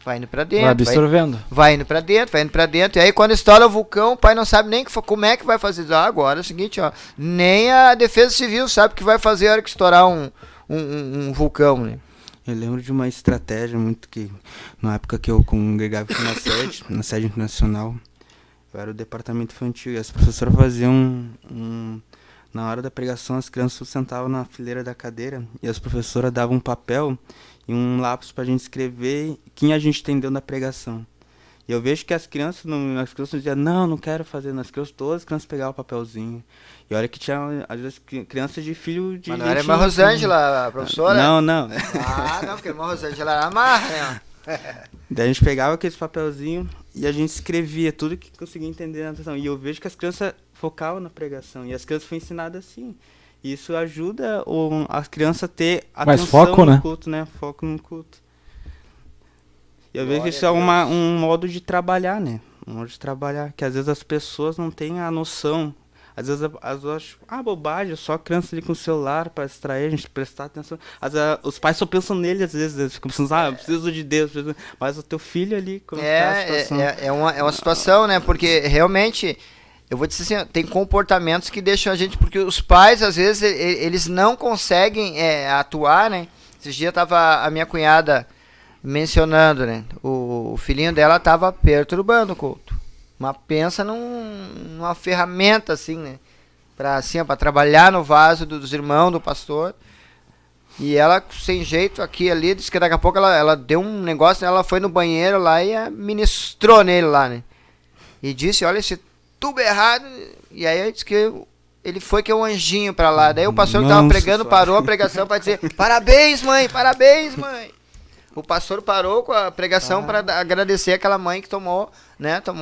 vai indo pra Vai dentro, absorvendo. vai indo pra dentro, e aí quando estoura o vulcão, o pai não sabe nem como é que vai fazer. Agora é o seguinte, ó, nem a defesa civil sabe o que vai fazer a hora que estourar um vulcão, né? Eu lembro de uma estratégia muito que, na época que eu congregava aqui na sede internacional, eu era o departamento infantil, e as professoras faziam na hora da pregação, as crianças sentavam na fileira da cadeira, e as professoras davam um papel e um lápis pra gente escrever quem a gente entendeu na pregação. E eu vejo que as crianças diziam, não quero fazer, todas as crianças pegavam o papelzinho. E olha que tinha, às vezes, crianças de filho de... Mas não era a irmã Rosângela, a professora? Não. Ah, não, porque a irmã Rosângela era amarra, né? Daí a gente pegava aqueles papelzinhos e a gente escrevia tudo que conseguia entender na atenção. E eu vejo que as crianças focavam na pregação. E as crianças foram ensinadas assim. E isso ajuda as crianças a ter atenção foco, no né? culto, né? Foco no culto. E eu vejo que isso é um modo de trabalhar, né? Um modo de trabalhar. Que às vezes as pessoas não têm a noção. Às vezes eu acho, bobagem, só a criança ali com o celular para distrair, a gente prestar atenção. Os pais só pensam nele, às vezes, eles ficam pensando, eu preciso de Deus, mas o teu filho ali, como está a situação? É uma situação, né? Porque realmente, eu vou dizer assim, tem comportamentos que deixam a gente, porque os pais, às vezes, eles não conseguem atuar, né? Esses dias tava a minha cunhada mencionando, né? O filhinho dela tava perturbando o culto. Mas pensa numa ferramenta assim, né? Pra trabalhar no vaso dos irmãos, do pastor. E ela, sem jeito, aqui ali, disse que daqui a pouco ela deu um negócio, ela foi no banheiro lá e ministrou nele lá, né? E disse, olha, esse tubo errado. E aí disse que ele foi que é um anjinho pra lá. Daí o pastor que tava pregando parou a pregação pra dizer, parabéns, mãe! O pastor parou com a pregação para agradecer aquela mãe que tomou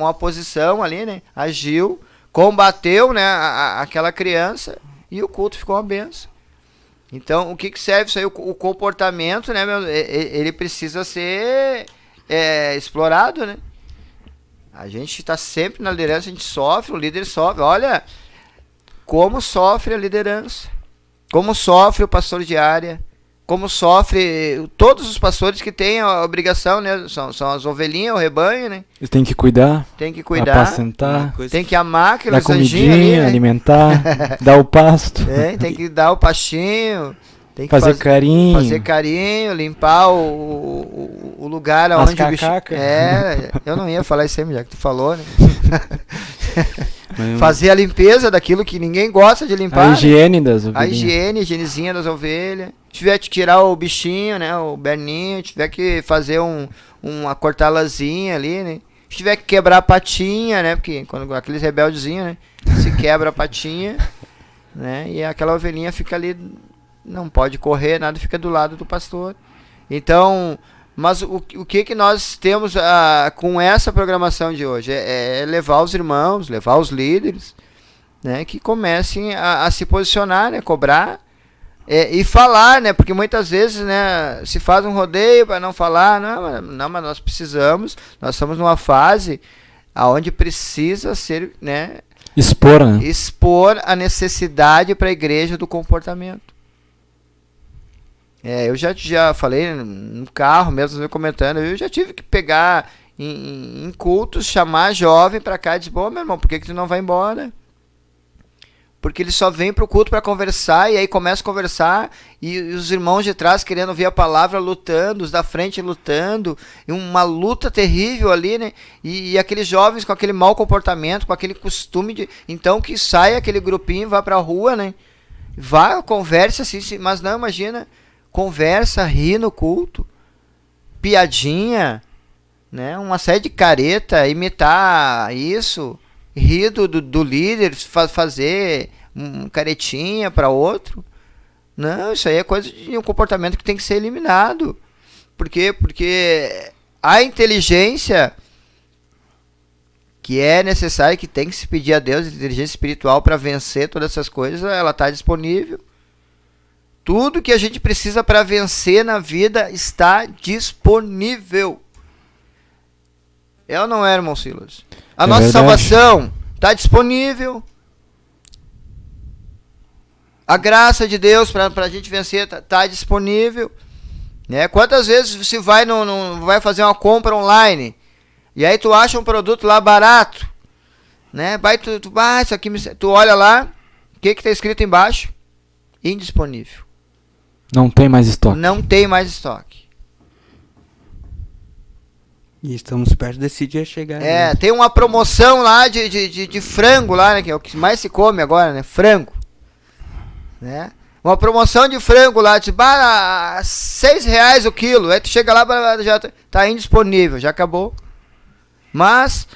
a posição ali, né? Agiu, combateu, né, aquela criança e o culto ficou uma benção. Então, o que serve isso aí? O comportamento, né, ele precisa ser explorado, né? A gente está sempre na liderança, a gente sofre, o líder sofre. Olha como sofre a liderança, como sofre o pastor de área, como sofre todos os pastores que têm a obrigação, né? São as ovelhinhas, o rebanho, né? Eles têm que cuidar, apacentar, tem que amar aqueles dar anjinhos ali, né? alimentar, dar o pasto. Tem que dar o pastinho, tem que fazer carinho, limpar o lugar onde o bicho... eu não ia falar isso aí, já que tu falou, né? Fazer a limpeza daquilo que ninguém gosta de limpar. A higiene das ovelhas. A higienezinha das ovelhas. Tiver que tirar o bichinho, né, o berninho, tiver que fazer uma cortalazinha ali, né. Se tiver que quebrar a patinha, né, porque quando aqueles rebeldezinhos, né, se quebra a patinha, né, e aquela ovelhinha fica ali, não pode correr, nada, fica do lado do pastor. Então, mas o que nós temos com essa programação de hoje? É levar os irmãos, levar os líderes, né, que comecem a se posicionar, né, cobrar, e falar, né, porque muitas vezes, né, se faz um rodeio para não falar, não, mas nós estamos numa fase onde precisa ser, né, expor a necessidade para a igreja do comportamento. Eu já falei no carro mesmo, comentando, eu já tive que pegar em cultos, chamar jovem para cá e dizer, meu irmão, por que tu não vai embora? Porque ele só vem pro culto para conversar, e aí começa a conversar, e os irmãos de trás querendo ouvir a palavra, lutando, os da frente lutando, e uma luta terrível ali, né? E aqueles jovens com aquele mau comportamento, com aquele costume de... Então que sai aquele grupinho, vai pra rua, né? Vai, conversa assim, mas não, imagina, conversa, ri no culto, piadinha, né? Uma série de careta, imitar isso... rir do líder, fazer caretinha para outro. Não, isso aí é coisa de um comportamento que tem que ser eliminado. Por quê? Porque a inteligência que é necessária, que tem que se pedir a Deus, a inteligência espiritual para vencer todas essas coisas, ela está disponível. Tudo que a gente precisa para vencer na vida está disponível. É ou não é, irmão Silas? A nossa salvação está disponível. A graça de Deus para a gente vencer está disponível. Né? Quantas vezes você vai, vai fazer uma compra online e aí tu acha um produto lá barato, né? Vai, isso aqui tu olha lá, o que está escrito embaixo? Indisponível. Não tem mais estoque. Não tem mais estoque. E estamos perto desse dia chegar. Né? Tem uma promoção lá de frango lá, né? Que é o que mais se come agora, né? Frango. Né? Uma promoção de frango lá, tipo, R$6 o quilo. Aí tu chega lá, já tá indisponível, já acabou. Mas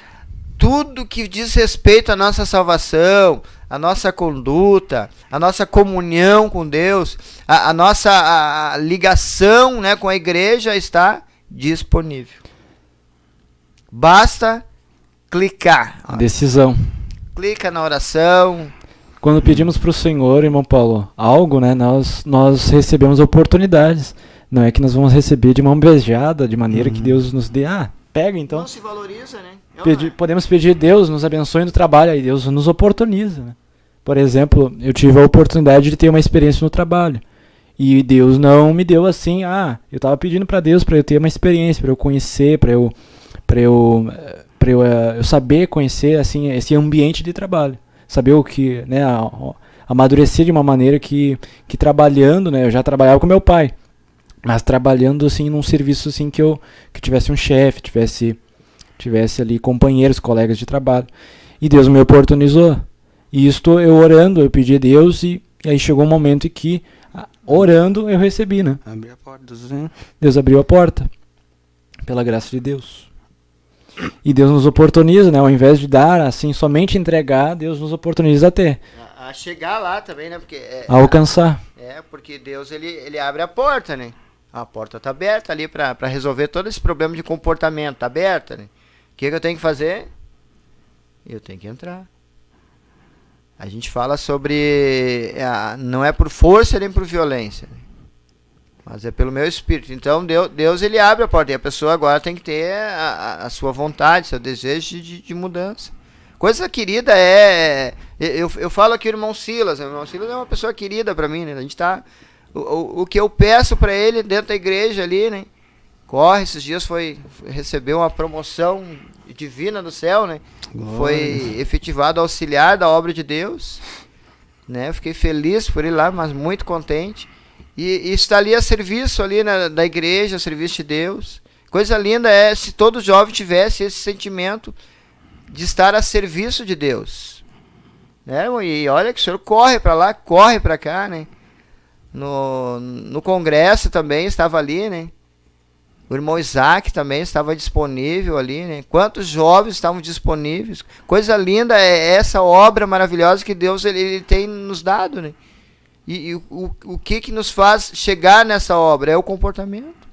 tudo que diz respeito à nossa salvação, à nossa conduta, à nossa comunhão com Deus, a nossa ligação, né, com a igreja está disponível. Basta clicar. Decisão. Clica na oração. Quando pedimos para o Senhor, irmão Paulo, algo, né, nós recebemos oportunidades. Não é que nós vamos receber de mão beijada, de maneira que Deus nos dê. Pega então. Não se valoriza, né? Podemos pedir Deus nos abençoe no trabalho, aí Deus nos oportuniza. Né? Por exemplo, eu tive a oportunidade de ter uma experiência no trabalho. E Deus não me deu assim, eu estava pedindo para Deus para eu ter uma experiência, para eu conhecer, para eu saber conhecer assim esse ambiente de trabalho, saber o que, né, amadurecer de uma maneira que trabalhando, né, eu já trabalhava com meu pai, mas trabalhando assim num serviço assim que tivesse um chefe, tivesse ali companheiros, colegas de trabalho, e Deus me oportunizou. E isto eu orando, eu pedi a Deus e aí chegou um momento em que orando eu recebi, né? Abriu a porta, né? Deus abriu a porta pela graça de Deus. E Deus nos oportuniza, né? Ao invés de dar, assim, somente entregar, Deus nos oportuniza a ter. A chegar lá também, né? Porque a alcançar. Porque Deus, ele abre a porta, né? A porta tá aberta ali para resolver todo esse problema de comportamento. Tá aberta, né? O que eu tenho que fazer? Eu tenho que entrar. A gente fala sobre... não é por força nem por violência, né? Mas é pelo meu espírito. Então Deus ele abre a porta. E a pessoa agora tem que ter a sua vontade, seu desejo de mudança. Coisa querida eu falo aqui o irmão Silas. O irmão Silas é uma pessoa querida para mim, né? A gente tá... O que eu peço para ele dentro da igreja ali, né? Esses dias recebeu uma promoção divina do céu, né? Glória. Foi efetivado auxiliar da obra de Deus, né? Fiquei feliz por ele lá, mas muito contente. E está ali a serviço ali da igreja, a serviço de Deus. Coisa linda é se todo jovem tivesse esse sentimento de estar a serviço de Deus, né? E olha que o senhor corre para lá, corre para cá, né? No congresso também estava ali, né? O irmão Isaac também estava disponível ali, né? Quantos jovens estavam disponíveis? Coisa linda é essa obra maravilhosa que Deus ele tem nos dado, né? E o que nos faz chegar nessa obra? É o comportamento.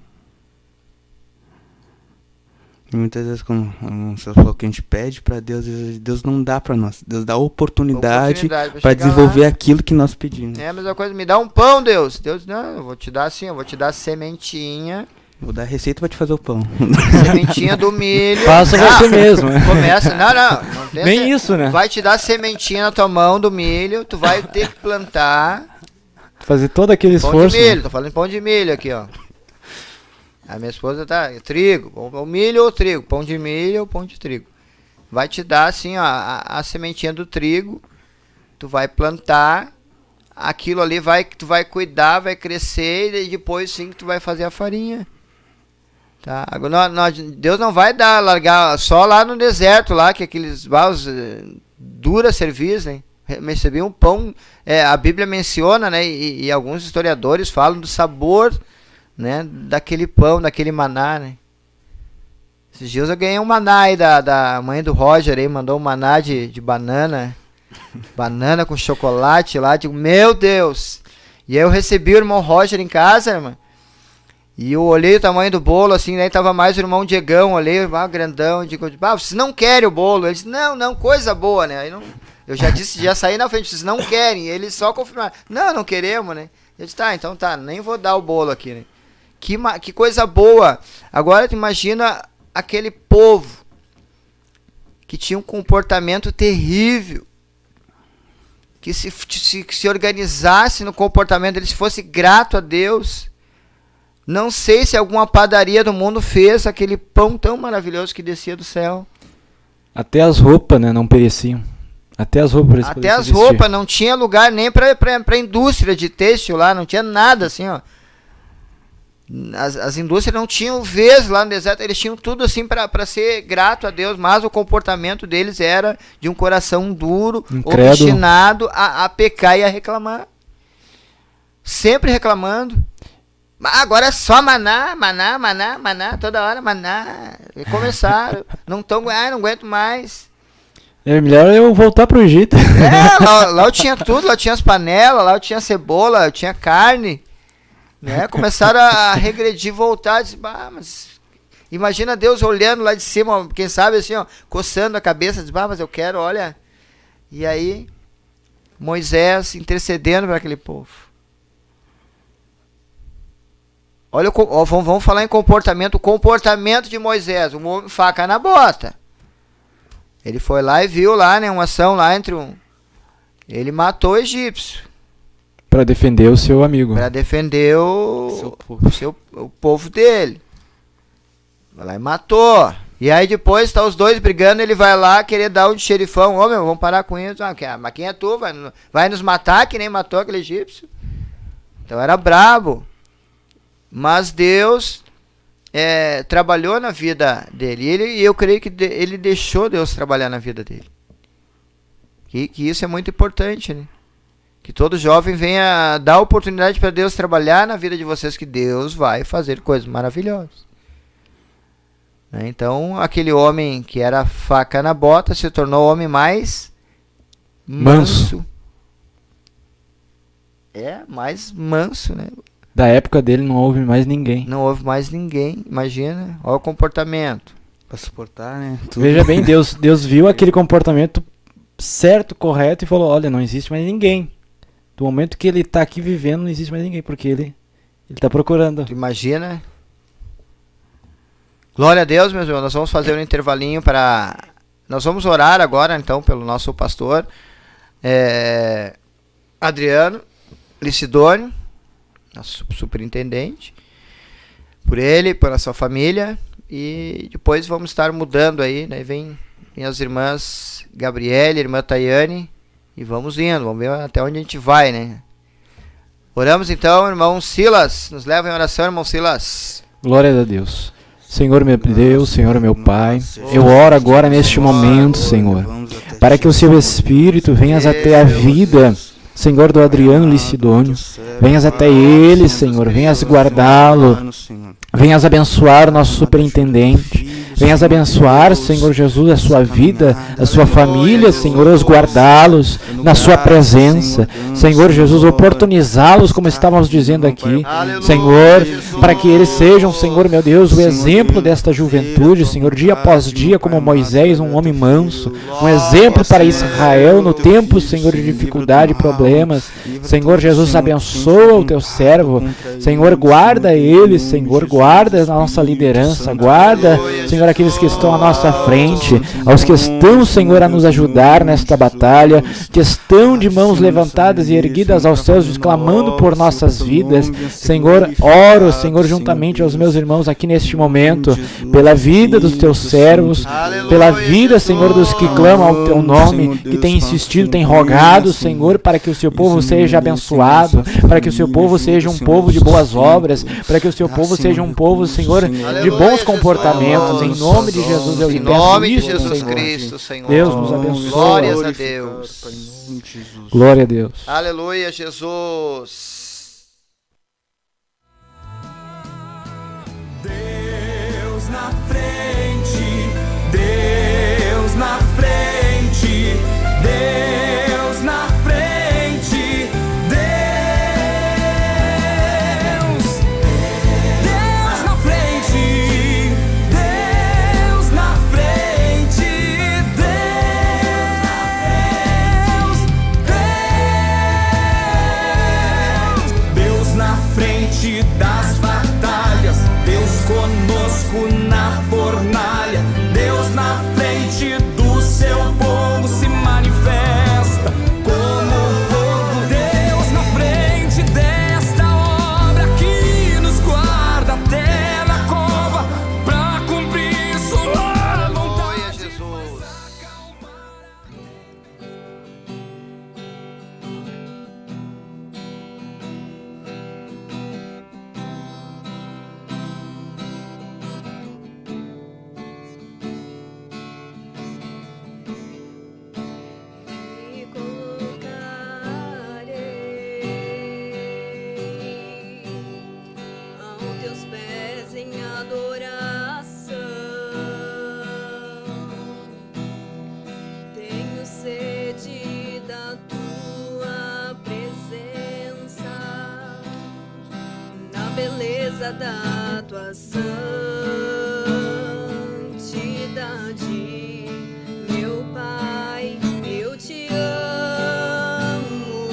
E muitas vezes, como você falou, que a gente pede para Deus, Deus não dá para nós. Deus dá oportunidade para desenvolver lá aquilo que nós pedimos. É a mesma coisa, me dá um pão, Deus. Deus, não, eu vou te dar assim, eu vou te dar sementinha. Vou dar a receita para te fazer o pão. Sementinha do milho. Faça você mesmo. Começa, não tem nem isso, né? Vai te dar sementinha na tua mão do milho, tu vai ter que plantar. Fazer todo aquele esforço. Pão de milho, tô falando pão de milho aqui, ó. A minha esposa tá, trigo, o milho ou trigo, pão de milho ou pão de trigo. Vai te dar assim, ó, a sementinha do trigo, tu vai plantar, aquilo ali tu vai cuidar, vai crescer e depois sim que tu vai fazer a farinha. Tá? Deus não vai largar só lá no deserto, lá que aqueles dura serviço, né? Recebi um pão, a Bíblia menciona, né? E alguns historiadores falam do sabor, né, daquele pão, daquele maná, né? Esses dias eu ganhei um maná aí da mãe do Roger aí, mandou um maná de banana, banana com chocolate lá, digo, meu Deus! E aí eu recebi o irmão Roger em casa, irmão, e eu olhei o tamanho do bolo, assim, daí tava mais o irmão Diegão, olhei, grandão, digo, vocês não querem o bolo? Ele disse, não, coisa boa, né? Aí eu já saí na frente, vocês não querem, eles só confirmaram, não queremos, né? Eu disse, então tá, nem vou dar o bolo aqui, né? Que coisa boa. Agora tu imagina aquele povo que tinha um comportamento terrível, que se organizasse no comportamento, ele fosse grato a Deus, Não sei se alguma padaria do mundo fez aquele pão tão maravilhoso que descia do céu. Até as roupas, né, não pereciam. Até as roupas. Até as roupas, não tinha lugar nem pra indústria de têxtil lá, não tinha nada assim, ó. As indústrias não tinham vez lá no deserto, eles tinham tudo assim para ser grato a Deus, mas o comportamento deles era de um coração duro, incrédulo, obstinado a pecar e a reclamar. Sempre reclamando. Agora é só maná, toda hora maná. E começaram, não aguento mais. É melhor eu voltar pro Egito. Lá eu tinha tudo, lá eu tinha as panelas, lá eu tinha cebola, eu tinha carne. Né? Começaram a regredir, voltar, disse, mas imagina Deus olhando lá de cima, quem sabe assim, ó, coçando a cabeça, diz, mas eu quero, olha. E aí, Moisés intercedendo para aquele povo. Olha, vamos falar em comportamento, o comportamento de Moisés, um homem faca na bota. Ele foi lá e viu lá, né, uma ação lá ele matou o egípcio. Para defender o seu amigo. Para defender o povo dele. Vai lá e matou. E aí depois tá os dois brigando, ele vai lá querer dar um de xerifão. Ô, vamos parar com isso. Mas quem é tu? Vai nos matar que nem matou aquele egípcio? Então era brabo. Mas Deus trabalhou na vida dele. E eu creio que ele deixou Deus trabalhar na vida dele. Que isso é muito importante, né? Que todo jovem venha dar oportunidade para Deus trabalhar na vida de vocês, que Deus vai fazer coisas maravilhosas. Então, aquele homem que era faca na bota se tornou o homem mais manso. Mais manso, né? Da época dele não houve mais ninguém. Não houve mais ninguém, imagina. Olha o comportamento. Para suportar, né? Tudo. Veja bem, Deus viu aquele comportamento certo, correto e falou, olha, não existe mais ninguém. Do momento que ele está aqui vivendo, não existe mais ninguém, porque ele está procurando. Tu imagina? Glória a Deus, meus irmãos. Nós vamos fazer um intervalinho para... Nós vamos orar agora, então, pelo nosso pastor Adriano Licidônio, nosso superintendente. Por ele, pela sua família. E depois vamos estar mudando aí, né? Vem as irmãs Gabriele, irmã Tayane. E vamos indo, vamos ver até onde a gente vai, né? Oramos então, irmão Silas. Nos leva em oração, irmão Silas. Glória a Deus. Senhor meu Deus, Senhor meu Pai, eu oro agora neste momento, Senhor, para que o seu Espírito venhas até a vida, Senhor, do Adriano Licidônio. Venhas até ele, Senhor, venhas guardá-lo, venhas abençoar o nosso superintendente. Venhas abençoar, Senhor Jesus, a sua vida, a sua família, Senhor, os guardá-los na sua presença. Senhor Jesus, oportunizá-los, como estávamos dizendo aqui. Senhor, para que eles sejam, Senhor, meu Deus, o exemplo desta juventude, Senhor, dia após dia, como Moisés, um homem manso, um exemplo para Israel no tempo, Senhor, de dificuldade e problemas. Senhor Jesus, abençoa o teu servo. Senhor, guarda ele, Senhor, guarda a nossa liderança, guarda, Senhor, aqueles que estão à nossa frente, aos que estão, Senhor, a nos ajudar nesta batalha, que estão de mãos levantadas e erguidas aos céus, clamando por nossas vidas. Senhor, oro, Senhor, juntamente aos meus irmãos aqui neste momento, pela vida dos teus servos, pela vida, Senhor, dos que clamam ao teu nome, que tem insistido, tem rogado, Senhor, para que o seu povo seja abençoado, para que o seu povo seja um povo de boas obras, para que o seu povo seja um povo, Senhor, de bons comportamentos. Em nome de Jesus eu lhe peço. Em nome de Jesus Cristo, Senhor. Deus nos abençoe. Glórias a Deus. Glória a Deus. Aleluia, Jesus. Deus na frente, Deus na frente, Deus na frente, Deus na frente, Deus na frente, Deus beleza da tua santidade, meu Pai, eu te amo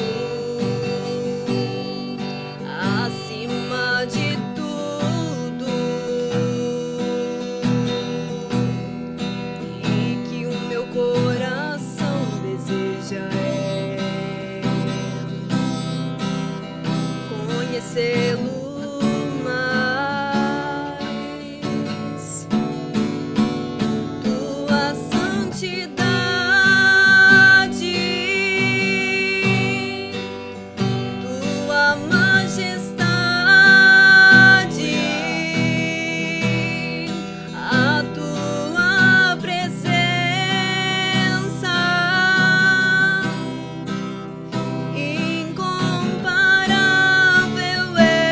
acima de tudo, e que o meu coração deseja conhecê-lo mais. Tua santidade, tua majestade, a tua presença incomparável é.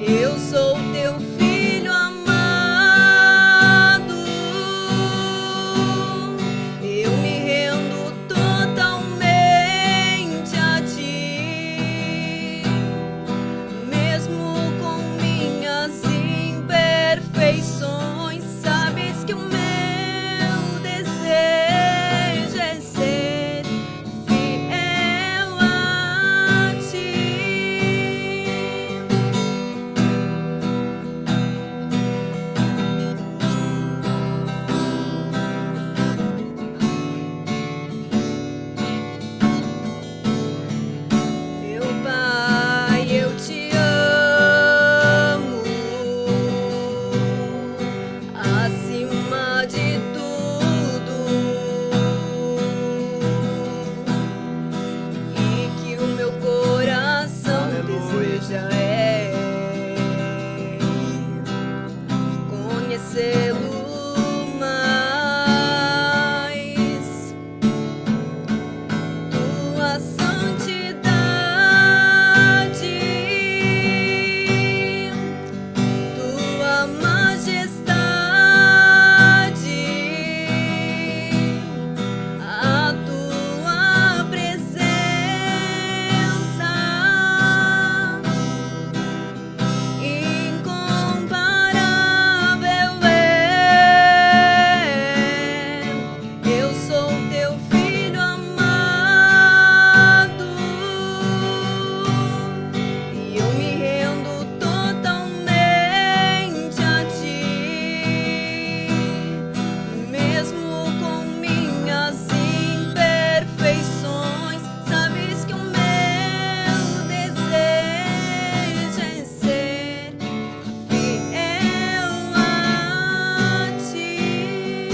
Eu sou teu filho amado, eu me rendo totalmente a ti, mesmo com minhas imperfeições. Sabes que o meu desejo é ser fiel a ti. Meu Pai, eu te amo acima de tudo, e que o meu coração Aleluia. deseja conhecê-lo mais. Tua santidade, tua majestade, a tua presença incomparável é. Eu sou teu filho amado, e eu me rendo totalmente a ti, mesmo com minhas imperfeições. Sabes que o meu desejo é ser fiel a ti.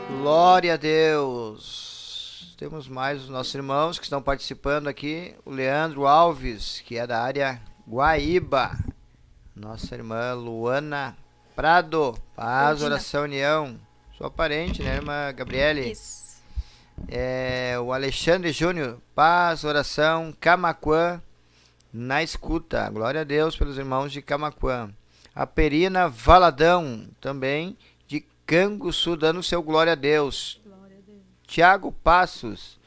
Glória a Deus. Temos mais os nossos irmãos que estão participando aqui. O Leandro Alves, que é da área Guaíba. Nossa irmã Luana Prado. Paz, Ondina. oração, união. Sua parente, né, irmã Gabriele? Isso. O Alexandre Júnior. Paz, oração, Camaquã. Na escuta. Glória a Deus pelos irmãos de Camaquã. A Perina Valadão, também de Canguçu, dando seu glória a Deus. Tiago Passos,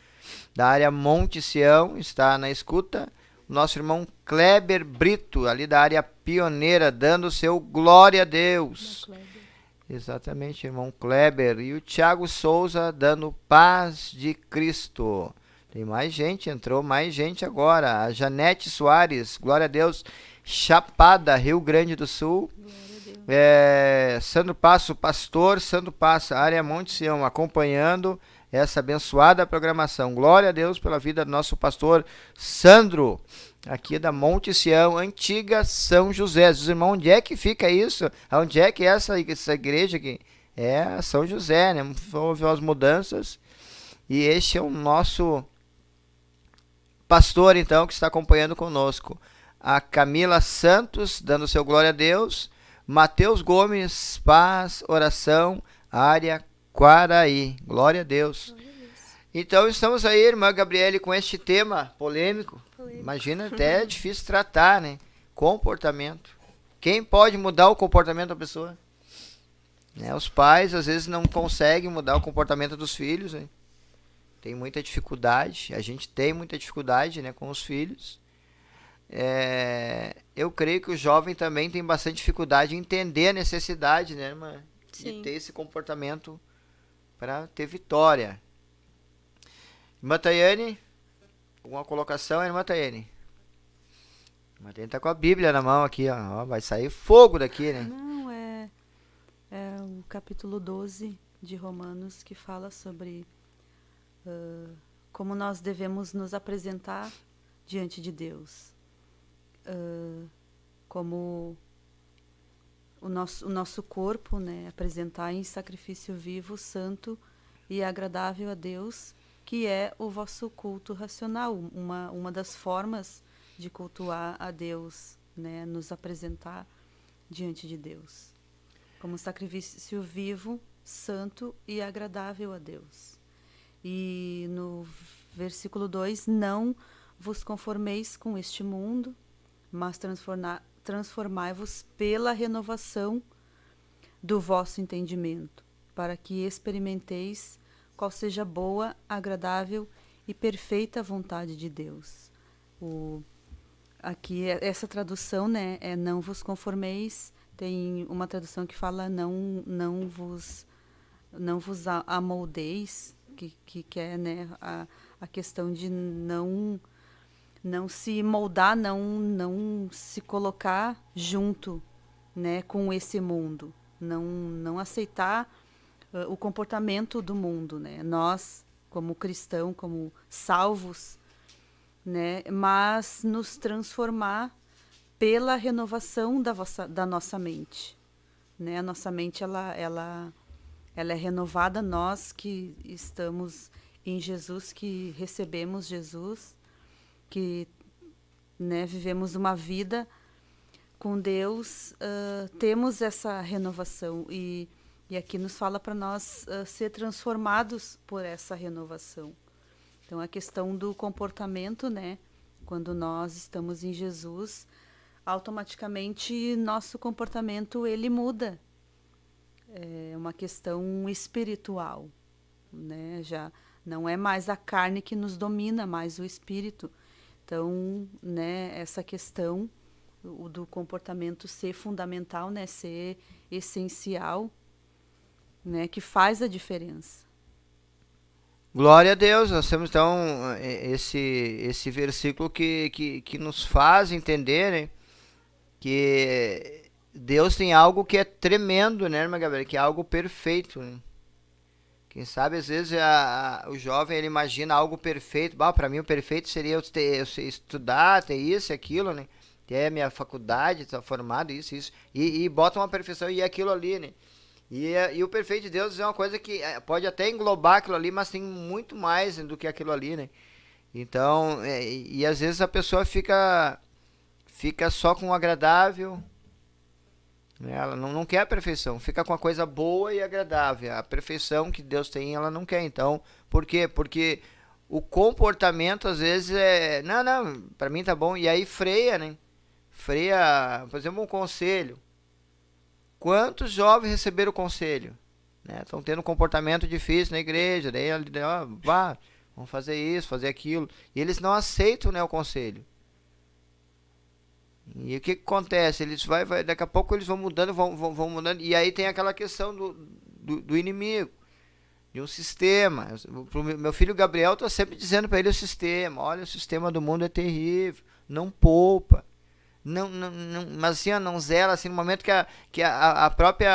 da área Monte Sião, está na escuta. O nosso irmão Kleber Brito, ali da área Pioneira, dando seu glória a Deus. Exatamente, irmão Kleber. E o Tiago Souza, dando paz de Cristo. Tem mais gente, entrou mais gente agora. A Janete Soares, glória a Deus. Chapada, Rio Grande do Sul. Sandro Passo, pastor Sandro Passo, área Monte Sião, acompanhando essa abençoada programação. Glória a Deus pela vida do nosso pastor Sandro, aqui da Monte Sião, antiga São José. Diz, irmão, onde é que fica isso? Onde é que é essa igreja aqui? É São José, né? Houve as mudanças. E este é o nosso pastor, então, que está acompanhando conosco. A Camila Santos, dando seu glória a Deus. Mateus Gomes, paz, oração, área Quaraí. Glória a Deus. Então estamos aí, irmã Gabriele, com este tema polêmico. Imagina, até é difícil tratar, né? Comportamento. Quem pode mudar o comportamento da pessoa? Né? Os pais, às vezes, não conseguem mudar o comportamento dos filhos. Né? tem muita dificuldade, a gente tem muita dificuldade, né, com os filhos. Eu creio que o jovem também tem bastante dificuldade em entender a necessidade, né, irmã, de Sim. ter esse comportamento para ter vitória. Irmã Tayane, alguma colocação, irmã Tayane? Irmã Tayane tá com a Bíblia na mão aqui, ó, vai sair fogo daqui, né? Não, é o capítulo 12 de Romanos que fala sobre como nós devemos nos apresentar diante de Deus. Como o nosso corpo, né, apresentar em sacrifício vivo, santo e agradável a Deus, que é o vosso culto racional, uma das formas de cultuar a Deus, né, nos apresentar diante de Deus, como sacrifício vivo, santo e agradável a Deus. E no versículo 2, não vos conformeis com este mundo, mas transformai-vos pela renovação do vosso entendimento, para que experimenteis qual seja boa, agradável e perfeita vontade de Deus. Aqui, essa tradução, né, é não vos conformeis. Tem uma tradução que fala não vos amoldeis, que é, né, a questão de não se moldar, não se colocar junto, né, com esse mundo, não aceitar o comportamento do mundo, né? Nós, como cristãos, como salvos, né, mas nos transformar pela renovação da nossa mente, né? A nossa mente ela é renovada, nós que estamos em Jesus, que recebemos Jesus, que, né, vivemos uma vida com Deus, temos essa renovação e aqui nos fala para nós ser transformados por essa renovação. Então a questão do comportamento, né, quando nós estamos em Jesus, automaticamente nosso comportamento ele muda. É uma questão espiritual, né? Já não é mais a carne que nos domina, mas o espírito. Então, né, essa questão do comportamento ser fundamental, né, ser essencial, né, que faz a diferença. Glória a Deus, nós temos então esse versículo que nos faz entender, né, que Deus tem algo que é tremendo, né, irmã Gabriela, que é algo perfeito, né? Quem sabe, às vezes, o jovem ele imagina algo perfeito. Para mim, o perfeito seria eu estudar, ter isso e aquilo, né? Ter a minha faculdade, estar formado, isso. E bota uma perfeição e aquilo ali, né? E o perfeito de Deus é uma coisa que pode até englobar aquilo ali, mas tem muito mais do que aquilo ali, né? Então, e às vezes a pessoa fica só com o agradável. Ela não quer a perfeição, fica com a coisa boa e agradável. A perfeição que Deus tem, ela não quer. Então, por quê? Porque o comportamento, às vezes, não, pra mim tá bom. E aí freia, né? Freia, por exemplo, um conselho. Quantos jovens receberam o conselho? Estão tendo um comportamento difícil na igreja. Daí, vamos fazer isso, fazer aquilo. E eles não aceitam, né, o conselho. E o que acontece? Eles daqui a pouco eles vão mudando, vão mudando. E aí tem aquela questão do inimigo, de um sistema. Pro meu filho Gabriel, estou sempre dizendo para ele o sistema. Olha, o sistema do mundo é terrível. Não poupa. Mas assim, não zela. Assim, no momento que a própria...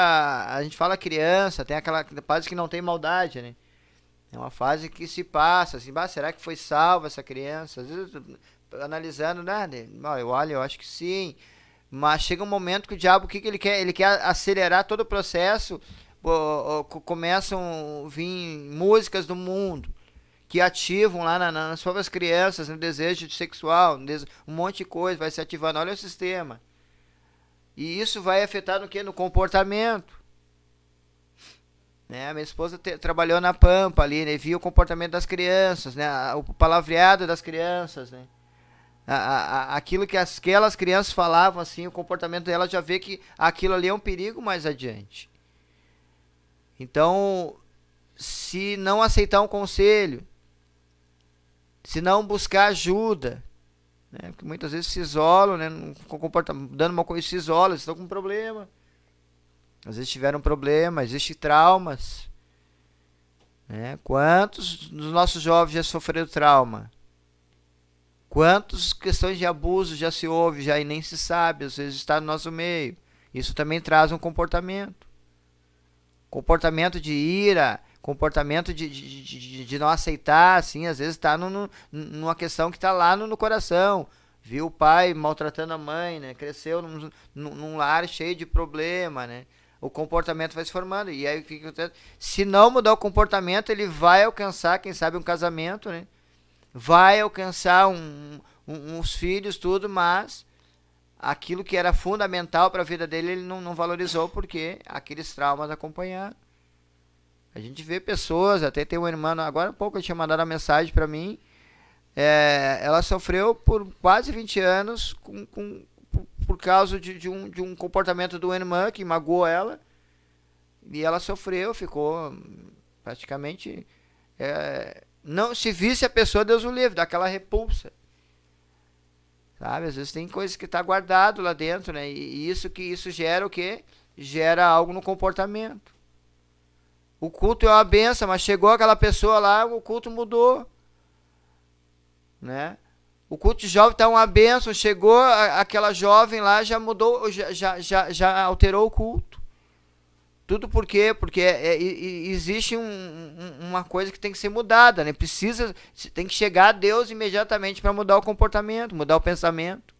A gente fala criança, tem aquela fase que não tem maldade, né? É uma fase que se passa. Assim, será que foi salva essa criança? Às vezes... analisando, né? Eu acho que sim. Mas chega um momento que o diabo, o que ele quer? Ele quer acelerar todo o processo. Começam a vir músicas do mundo que ativam lá nas próprias crianças, no desejo sexual, um monte de coisa vai se ativando. Olha o sistema. E isso vai afetar no quê? No comportamento. Né? Minha esposa trabalhou na Pampa ali, né? Via o comportamento das crianças, né? O palavreado das crianças, né? Aquilo que aquelas crianças falavam, assim, o comportamento delas, já vê que aquilo ali é um perigo mais adiante. Então, se não aceitar um conselho, Se não buscar ajuda, né? Porque muitas vezes se isolam, né? Dando uma coisa, se isolam, estão com um problema. Às vezes tiveram problema, existem traumas. Né? Quantos dos nossos jovens já sofreram trauma? Quantas questões de abuso já se ouve, já e nem se sabe, às vezes está no nosso meio. Isso também traz um comportamento. Comportamento de ira, comportamento de não aceitar, assim, às vezes está numa questão que está lá no coração. Viu o pai maltratando a mãe, né? Cresceu num lar cheio de problema, né? O comportamento vai se formando. E aí, o que acontece? Se não mudar o comportamento, ele vai alcançar, quem sabe, um casamento, né? Vai alcançar uns filhos, tudo, mas aquilo que era fundamental para a vida dele, ele não valorizou porque aqueles traumas acompanharam. A gente vê pessoas, até tem uma irmã, agora há pouco eu tinha mandado uma mensagem para mim, ela sofreu por quase 20 anos por causa de um comportamento de uma irmã que magoou ela, e ela sofreu, ficou praticamente... não se visse a pessoa, Deus o livre, daquela repulsa. Sabe? Às vezes tem coisas que está guardado lá dentro, né? E isso gera o quê? Gera algo no comportamento. O culto é uma benção, mas chegou aquela pessoa lá, o culto mudou. Né? O culto de jovem está uma benção, chegou aquela jovem lá, já mudou, já alterou o culto. Tudo por quê? Porque existe uma coisa que tem que ser mudada, né? Tem que chegar a Deus imediatamente para mudar o comportamento, mudar o pensamento.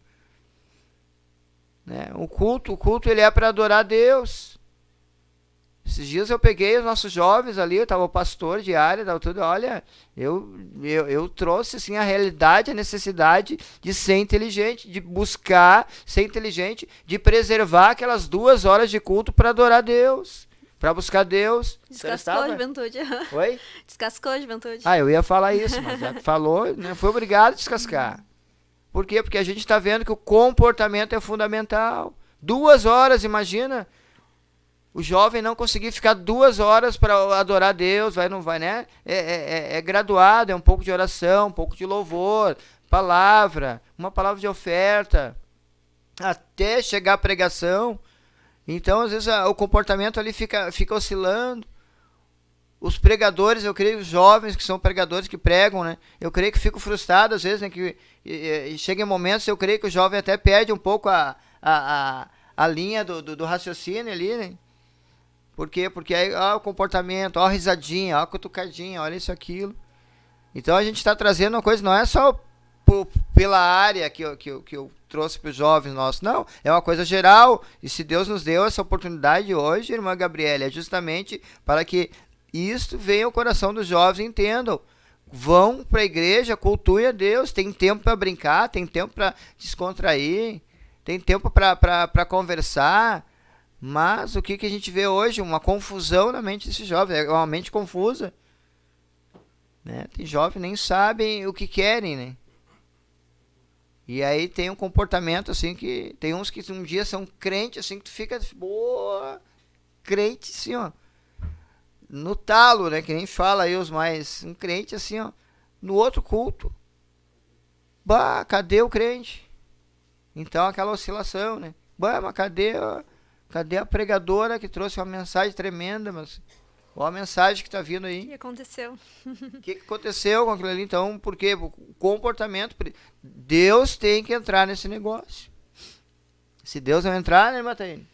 Né? O culto ele é para adorar a Deus. Esses dias eu peguei os nossos jovens ali, eu estava o pastor de área, tava tudo, olha, eu trouxe assim a realidade, a necessidade de ser inteligente, de buscar ser inteligente, de preservar aquelas 2 horas de culto para adorar Deus, para buscar Deus. Descascou a juventude. Oi? Descascou a juventude. Eu ia falar isso, mas já que falou, né, foi obrigado a descascar. Por quê? Porque a gente está vendo que o comportamento é fundamental. 2 horas, imagina... O jovem não conseguir ficar 2 horas para adorar Deus, não vai, né? É graduado, é um pouco de oração, um pouco de louvor, uma palavra de oferta, até chegar à pregação. Então, às vezes, o comportamento ali fica oscilando. Os pregadores, eu creio, os jovens que são pregadores que pregam, né? Eu creio que ficam frustrados, às vezes, né? Que chega em momentos, eu creio que o jovem até perde um pouco a linha do raciocínio ali, né? Por quê? Porque aí, o comportamento, a risadinha, a cutucadinha, olha isso, aquilo. Então a gente está trazendo uma coisa, não é só pela área que eu trouxe para os jovens nossos, não. É uma coisa geral. E se Deus nos deu essa oportunidade hoje, irmã Gabriela, é justamente para que isto venha ao coração dos jovens e entendam. Vão para a igreja, cultuem a Deus, tem tempo para brincar, tem tempo para descontrair, tem tempo para conversar. Mas o que a gente vê hoje? Uma confusão na mente desses jovens. É uma mente confusa. Né? Tem jovens que nem sabem o que querem, né? E aí tem um comportamento assim que... Tem uns que um dia são crentes, assim, que tu fica... Boa! Crente, assim, ó. No talo, né? Que nem fala aí os mais... Um crente, assim, ó. No outro culto. Bah, cadê o crente? Então aquela oscilação, né? Bah, mas cadê a pregadora que trouxe uma mensagem tremenda, mas olha a mensagem que está vindo aí. O que aconteceu? O que aconteceu com aquilo ali? Então, por quê? O comportamento. Deus tem que entrar nesse negócio. Se Deus não entrar, né, Mataíne?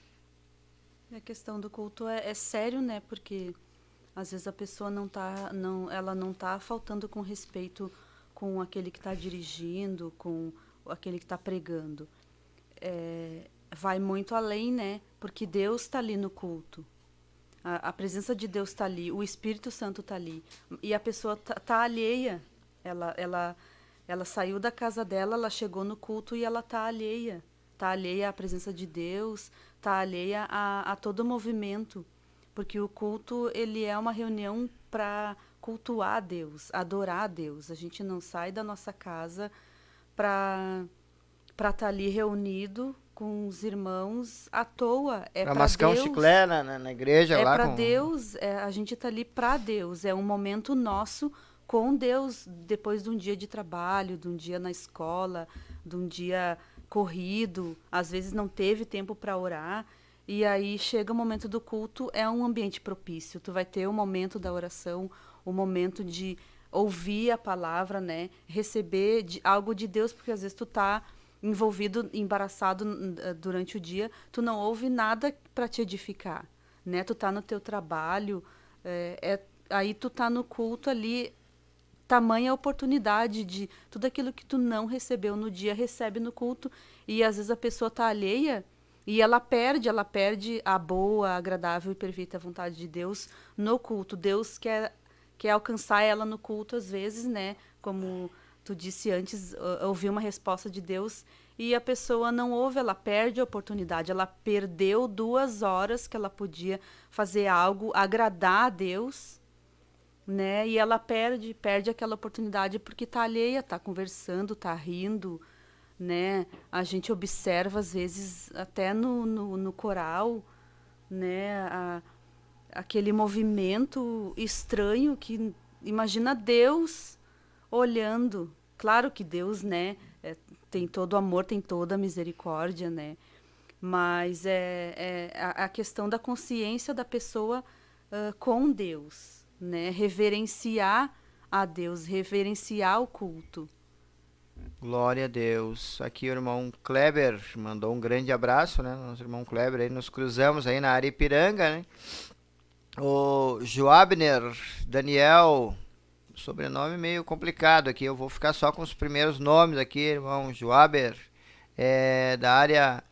A questão do culto é sério, né? Porque às vezes a pessoa ela não tá faltando com respeito com aquele que está dirigindo, com aquele que está pregando. Vai muito além, né? Porque Deus está ali no culto. A presença de Deus está ali, o Espírito Santo está ali. E a pessoa tá alheia. Ela saiu da casa dela, ela chegou no culto e ela está alheia. Está alheia à presença de Deus, está alheia a todo o movimento. Porque o culto, ele é uma reunião para cultuar a Deus, adorar a Deus. A gente não sai da nossa casa para estar ali reunido com os irmãos à toa. É para mascar Deus, um chiclete na igreja. É lá para com... Deus, a gente está ali para Deus. É um momento nosso com Deus depois de um dia de trabalho, de um dia na escola, de um dia corrido, às vezes não teve tempo para orar, e aí chega o momento do culto, é um ambiente propício. Tu vai ter o momento da oração, o momento de ouvir a palavra, né? Receber algo de Deus, porque às vezes tu tá envolvido, embaraçado durante o dia, tu não ouve nada para te edificar, né? Tu tá no teu trabalho, aí tu tá no culto ali, tamanha oportunidade de tudo aquilo que tu não recebeu no dia, recebe no culto, e às vezes a pessoa tá alheia e ela perde a boa, agradável e perfeita vontade de Deus no culto. Deus quer alcançar ela no culto às vezes, né? Como tu disse antes, ouvir uma resposta de Deus e a pessoa não ouve, ela perde a oportunidade, ela perdeu 2 horas que ela podia fazer algo, agradar a Deus, né? E ela perde aquela oportunidade porque tá alheia, tá conversando, tá rindo, né? A gente observa às vezes até no coral, né? Aquele movimento estranho que imagina Deus olhando. Claro que Deus, né, tem todo amor, tem toda a misericórdia, né? Mas a questão da consciência da pessoa com Deus, né? Reverenciar a Deus, reverenciar o culto. Glória a Deus. Aqui o irmão Kleber mandou um grande abraço, né? Nosso irmão Kleber, aí nos cruzamos aí na Aripiranga, né? O Joabner Daniel, sobrenome meio complicado aqui, eu vou ficar só com os primeiros nomes aqui, irmão Joaber, da área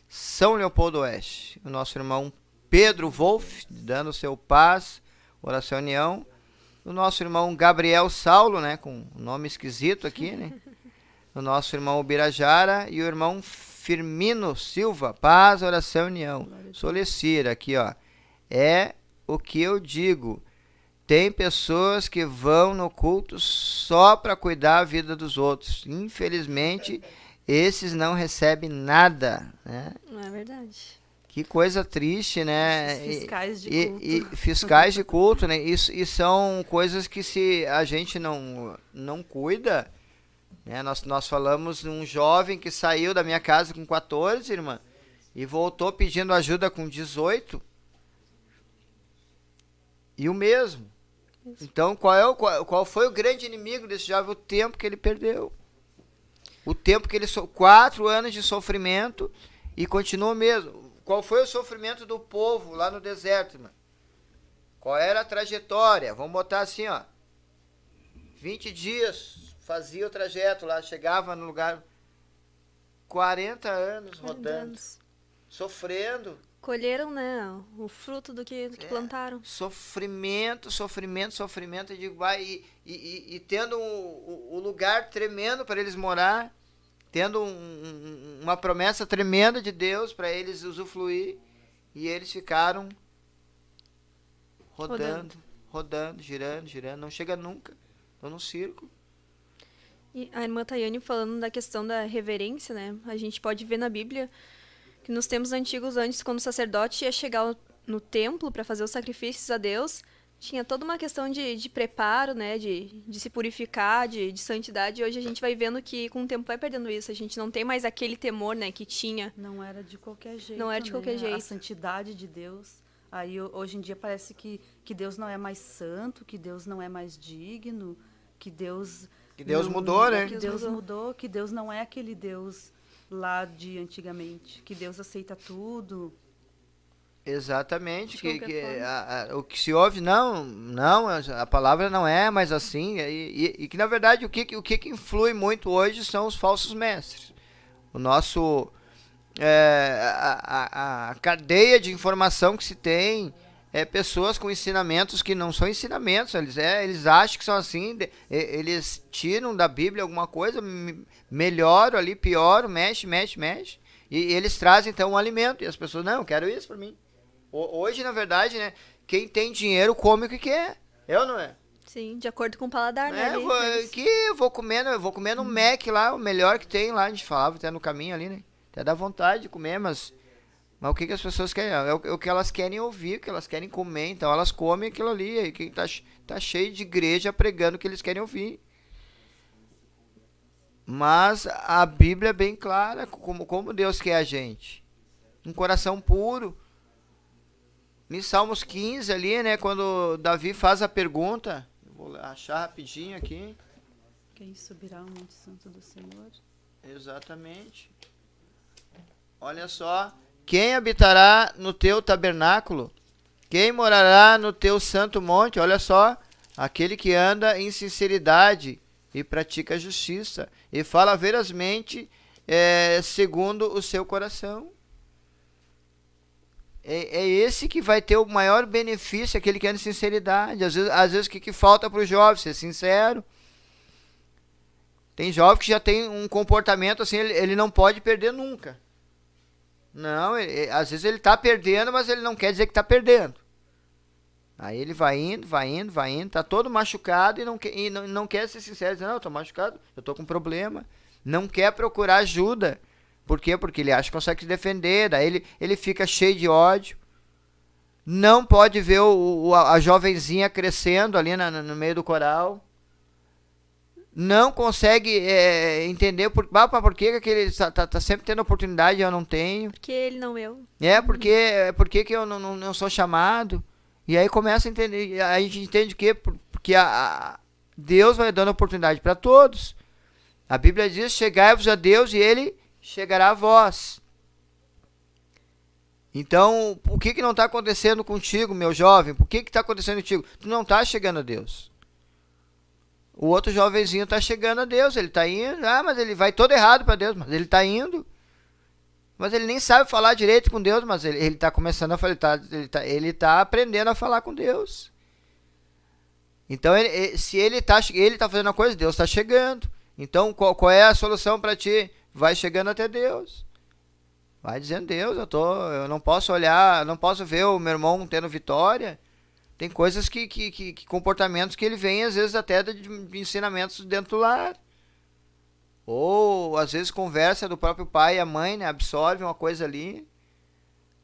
São Leopoldo Oeste. O nosso irmão Pedro Wolf, dando seu paz, oração união. O nosso irmão Gabriel Saulo, né, com um nome esquisito aqui, né? O nosso irmão Birajara e o irmão Firmino Silva, paz, oração união. Solicira aqui, ó, o que eu digo. Tem pessoas que vão no culto só para cuidar a vida dos outros. Infelizmente, esses não recebem nada, né? Não é verdade. Que coisa triste, né? Fiscais de culto. E fiscais de culto, né? E são coisas que se a gente não cuida, né? Nós falamos de um jovem que saiu da minha casa com 14, irmã, e voltou pedindo ajuda com 18. E o mesmo. Então, qual foi o grande inimigo desse jovem? O tempo que ele perdeu. O tempo que ele... 4 anos de sofrimento e continua mesmo. Qual foi o sofrimento do povo lá no deserto, irmão? Qual era a trajetória? Vamos botar assim, ó. 20 dias fazia o trajeto lá, chegava no lugar. 40 anos rodando. Sofrendo. Colheram, né, o fruto do que plantaram. Sofrimento. Eu digo, vai, e tendo o lugar tremendo para eles morar, tendo uma promessa tremenda de Deus para eles usufruir, e eles ficaram rodando, girando, não chega nunca. Estão no círculo. E a irmã Tayane falando da questão da reverência, né, a gente pode ver na Bíblia que nos tempos antigos, antes, quando o sacerdote ia chegar no templo para fazer os sacrifícios a Deus, tinha toda uma questão de preparo, né, de se purificar, de santidade. E hoje a gente vai vendo que com o tempo vai perdendo isso. A gente não tem mais aquele temor, né, que tinha. Não era de qualquer jeito. Não era de qualquer jeito. A santidade de Deus. Aí hoje em dia parece que Deus não é mais santo, que Deus não é mais digno, que Deus mudou, né? Que Deus mudou, que Deus não é aquele Deus lá de antigamente, que Deus aceita tudo. Exatamente, o que se ouve, não, a palavra não é mais assim, e que na verdade o que influi muito hoje são os falsos mestres. O nosso, a cadeia de informação que se tem, pessoas com ensinamentos que não são ensinamentos, eles acham que são assim, eles tiram da Bíblia alguma coisa, melhoram ali, pioram, mexe, e eles trazem então um alimento, e as pessoas, não, eu quero isso para mim. Hoje, na verdade, né, quem tem dinheiro come o que quer, ou não é? Sim, de acordo com o paladar, né? Eu vou comer no Mac lá, o melhor que tem lá, a gente falava até no caminho ali, né? Até dá vontade de comer, mas Mas o que as pessoas querem? É o que elas querem ouvir, o que elas querem comer. Então elas comem aquilo ali. E que tá cheio de igreja pregando o que eles querem ouvir. Mas a Bíblia é bem clara como Deus quer a gente. Um coração puro. Em Salmos 15 ali, né, quando Davi faz a pergunta, vou achar rapidinho aqui. Quem subirá ao Monte Santo do Senhor? Exatamente. Olha só. Quem habitará no teu tabernáculo? Quem morará no teu santo monte? Olha só. Aquele que anda em sinceridade e pratica a justiça e fala verazmente segundo o seu coração. É esse que vai ter o maior benefício, aquele que anda em sinceridade. Às vezes o que falta para o jovem? Ser sincero. Tem jovem que já tem um comportamento assim, ele não pode perder nunca. Não, às vezes ele está perdendo, mas ele não quer dizer que está perdendo. Aí ele vai indo, tá todo machucado e não quer ser sincero, dizer, não, eu tô machucado, eu tô com um problema. Não quer procurar ajuda. Por quê? Porque ele acha que consegue se defender, daí ele fica cheio de ódio. Não pode ver a jovenzinha crescendo ali no meio do coral. Não consegue entender por que aquele tá sempre tendo oportunidade e eu não tenho. Porque ele não eu. Por que eu não sou chamado? E aí começa a entender, a gente entende o quê? Porque Deus vai dando oportunidade para todos. A Bíblia diz, chegai-vos a Deus e Ele chegará a vós. Então, o que não está acontecendo contigo, meu jovem? Por que está acontecendo contigo? Tu não está chegando a Deus. O outro jovenzinho está chegando a Deus, ele está indo, mas ele vai todo errado para Deus, mas ele está indo. Mas ele nem sabe falar direito com Deus, mas ele está começando a falar, ele tá aprendendo a falar com Deus. Então, se ele está fazendo a coisa, Deus está chegando. Então, qual é a solução para ti? Vai chegando até Deus. Vai dizendo, Deus, eu não posso olhar, não posso ver o meu irmão tendo vitória. Tem coisas comportamentos que ele vem, às vezes, até de ensinamentos dentro do lar. Ou, às vezes, conversa do próprio pai e a mãe, né? Absorve uma coisa ali.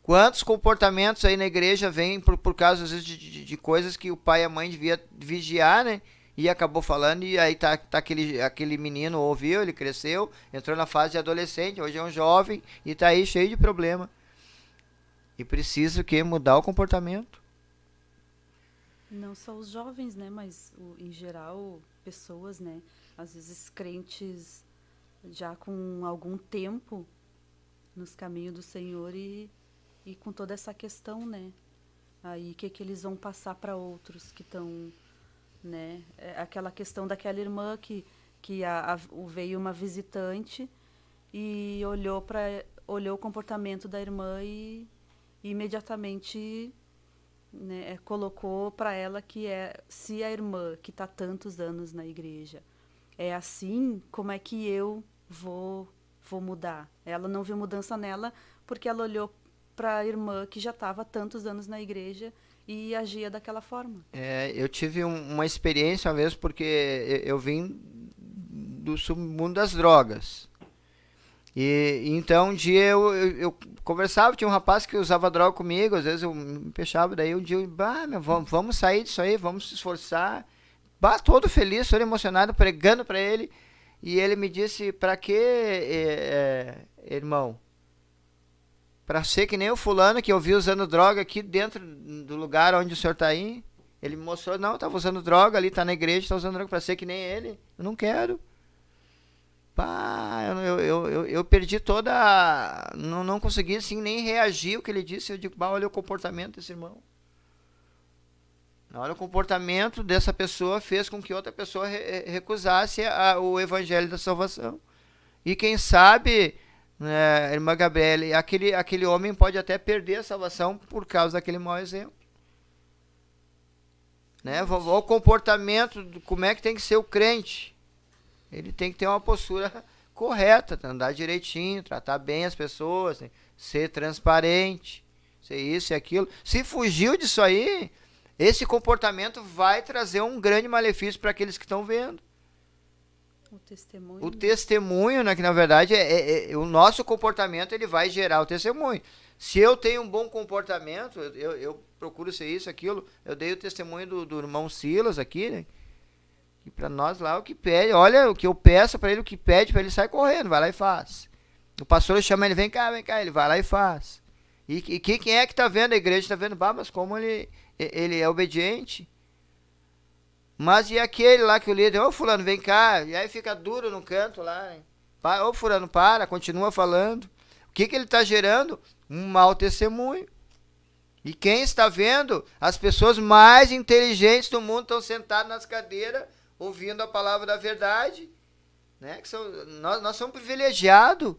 Quantos comportamentos aí na igreja vêm por causa, às vezes, de coisas que o pai e a mãe devia vigiar, né? E acabou falando, e aí tá aquele menino ouviu, ele cresceu, entrou na fase de adolescente, hoje é um jovem, e tá aí cheio de problema. E precisa o quê? Mudar o comportamento. Não só os jovens, né? Mas, em geral, pessoas, né? Às vezes crentes já com algum tempo nos caminhos do Senhor e com toda essa questão, né? Aí, o que eles vão passar para outros que estão... Né? Aquela questão daquela irmã que veio uma visitante e olhou o comportamento da irmã e imediatamente, né, colocou para ela que se a irmã que está tantos anos na igreja é assim, como é que eu vou mudar? Ela não viu mudança nela porque ela olhou para a irmã que já estava tantos anos na igreja e agia daquela forma. Eu tive uma experiência uma vez, porque eu vim do submundo das drogas. E então um dia eu conversava, tinha um rapaz que usava droga comigo, às vezes eu me fechava, daí um dia vamos sair disso aí, vamos se esforçar. Todo feliz, todo emocionado, pregando para ele. E ele me disse, para que, irmão? Para ser que nem o fulano que eu vi usando droga aqui dentro do lugar onde o senhor está aí. Ele me mostrou, não, estava usando droga ali, está na igreja, está usando droga, para ser que nem ele. Eu não quero. Eu perdi toda... Não consegui assim, nem reagir ao que ele disse. Eu digo, olha o comportamento desse irmão. Olha, o comportamento dessa pessoa fez com que outra pessoa recusasse o evangelho da salvação. E quem sabe... irmã Gabriele, aquele homem pode até perder a salvação por causa daquele mau exemplo. Né? O comportamento, como é que tem que ser o crente? Ele tem que ter uma postura correta, andar direitinho, tratar bem as pessoas, né? Ser transparente, ser isso e aquilo. Se fugiu disso aí, esse comportamento vai trazer um grande malefício para aqueles que estão vendo. O testemunho, né, que na verdade o nosso comportamento ele vai gerar o testemunho. Se eu tenho um bom comportamento, eu procuro ser isso, aquilo. Eu dei o testemunho do irmão Silas aqui, né? E para nós lá, o que pede, olha, o que eu peço para ele, o que pede para ele, sai correndo, vai lá e faz. O pastor chama ele, vem cá, ele vai lá e faz. E quem é que está vendo? A igreja está vendo, mas como ele é obediente. Mas e aquele lá que o líder, ô fulano, vem cá, e aí fica duro no canto lá, né? Ô fulano, continua falando. O que ele está gerando? Um mau testemunho. E quem está vendo? As pessoas mais inteligentes do mundo estão sentadas nas cadeiras, ouvindo a palavra da verdade, né? Nós somos privilegiados.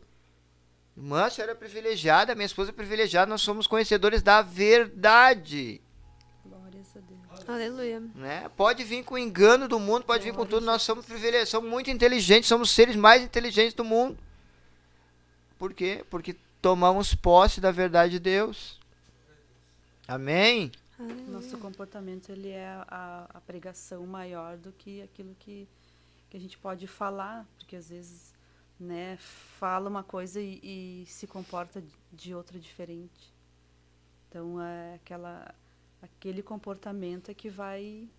Irmã, a senhora é privilegiada, minha esposa é privilegiada, nós somos conhecedores da verdade. Glórias a Deus. Aleluia. Né? Pode vir com o engano do mundo, pode vir com tudo, nós somos privilegiados, somos muito inteligentes, somos os seres mais inteligentes do mundo. Por quê? Porque tomamos posse da verdade de Deus. Amém? Nosso comportamento, ele é a pregação maior do que aquilo que a gente pode falar, porque às vezes, né, fala uma coisa e se comporta de outra diferente. Então, aquele comportamento é que vai...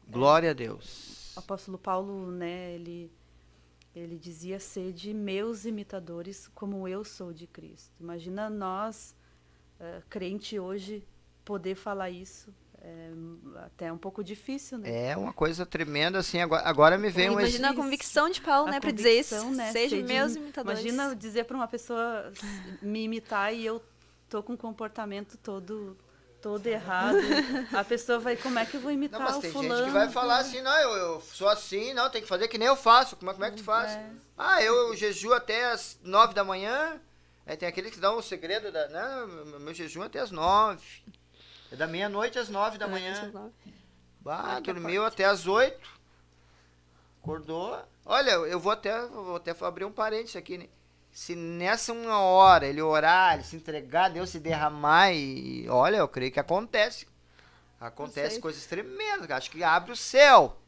Glória a Deus. O apóstolo Paulo, né, ele dizia: sede meus imitadores como eu sou de Cristo. Imagina nós, crente hoje, poder falar isso. É até um pouco difícil, né? É uma coisa tremenda, assim, agora me vem Imagina a convicção de Paulo, né, para dizer isso, né? seja meus imitadores. Imagina dizer para uma pessoa me imitar e eu tô com um comportamento todo errado. A pessoa vai, como é que eu vou imitar não, mas o tem fulano? gente que vai falar assim, não, eu sou assim, não, tem que fazer que nem eu faço. Como é que tu faz? Eu jejuo até as 9 da manhã. Aí tem aqueles que dão o segredo meu jejum até as 9. É da meia-noite às 9 da manhã. Dormiu até as 8. Acordou. Olha, eu vou até abrir um parênteses aqui, né? Se nessa 1 hora ele orar, ele se entregar, Deus se derramar e olha, eu creio que acontece. Acontece coisas tremendas, acho que abre o céu.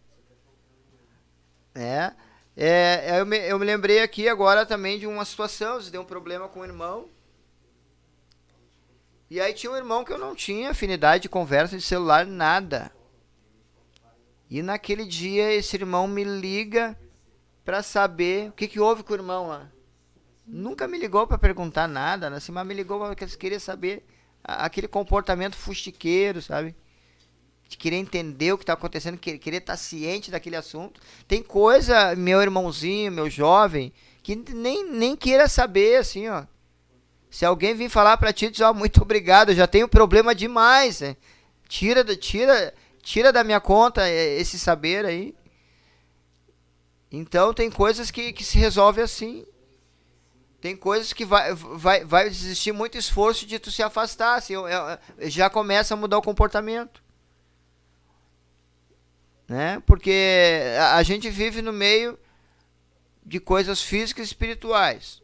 Eu me lembrei aqui agora também de uma situação, eu dei um problema com um irmão. E aí tinha um irmão que eu não tinha afinidade de conversa de celular, nada. E naquele dia esse irmão me liga para saber o que houve com o irmão lá. Nunca me ligou para perguntar nada, assim, mas me ligou porque queria saber aquele comportamento fuxiqueiro, sabe? De querer entender o que está acontecendo, querer estar ciente daquele assunto. Tem coisa, meu irmãozinho, meu jovem, que nem queira saber, assim, ó. Se alguém vir falar para ti, diz, muito obrigado, eu já tenho problema demais, né? Tira da minha conta esse saber aí. Então tem coisas que se resolve assim. Tem coisas que vai existir muito esforço de tu se afastar, assim, já começa a mudar o comportamento. Né? Porque a gente vive no meio de coisas físicas e espirituais.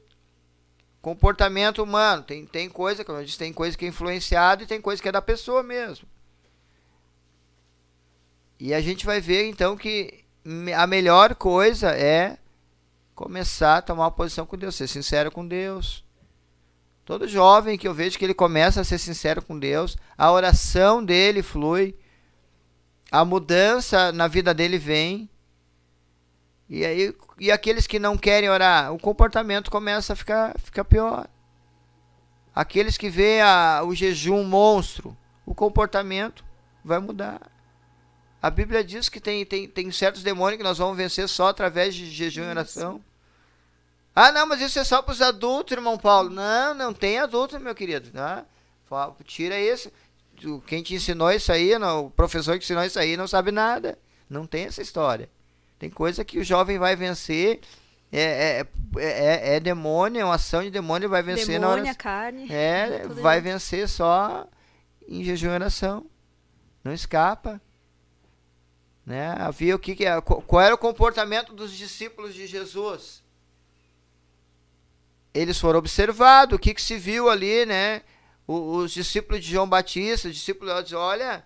Comportamento humano, tem coisa, como eu disse, tem coisa que é influenciado e tem coisa que é da pessoa mesmo. E a gente vai ver então que a melhor coisa é começar a tomar uma posição com Deus, ser sincero com Deus. Todo jovem que eu vejo que ele começa a ser sincero com Deus, a oração dele flui, a mudança na vida dele vem. E aqueles que não querem orar, o comportamento começa a ficar pior. Aqueles que veem o jejum monstro, o comportamento vai mudar. A Bíblia diz que tem certos demônios que nós vamos vencer só através de jejum e oração. Não, mas isso é só para os adultos, irmão Paulo. Não tem adulto, meu querido. Né? Tira isso. Quem te ensinou isso aí, o professor que ensinou isso aí, não sabe nada. Não tem essa história. Tem coisa que o jovem vai vencer. É demônio, é uma ação de demônio, vai vencer na hora. Carne. Vai vencer só em jejum e oração. Não escapa. Né? Havia qual era o comportamento dos discípulos de Jesus? Eles foram observados, o que se viu ali, né? Os discípulos de João Batista, os discípulos dizem, olha,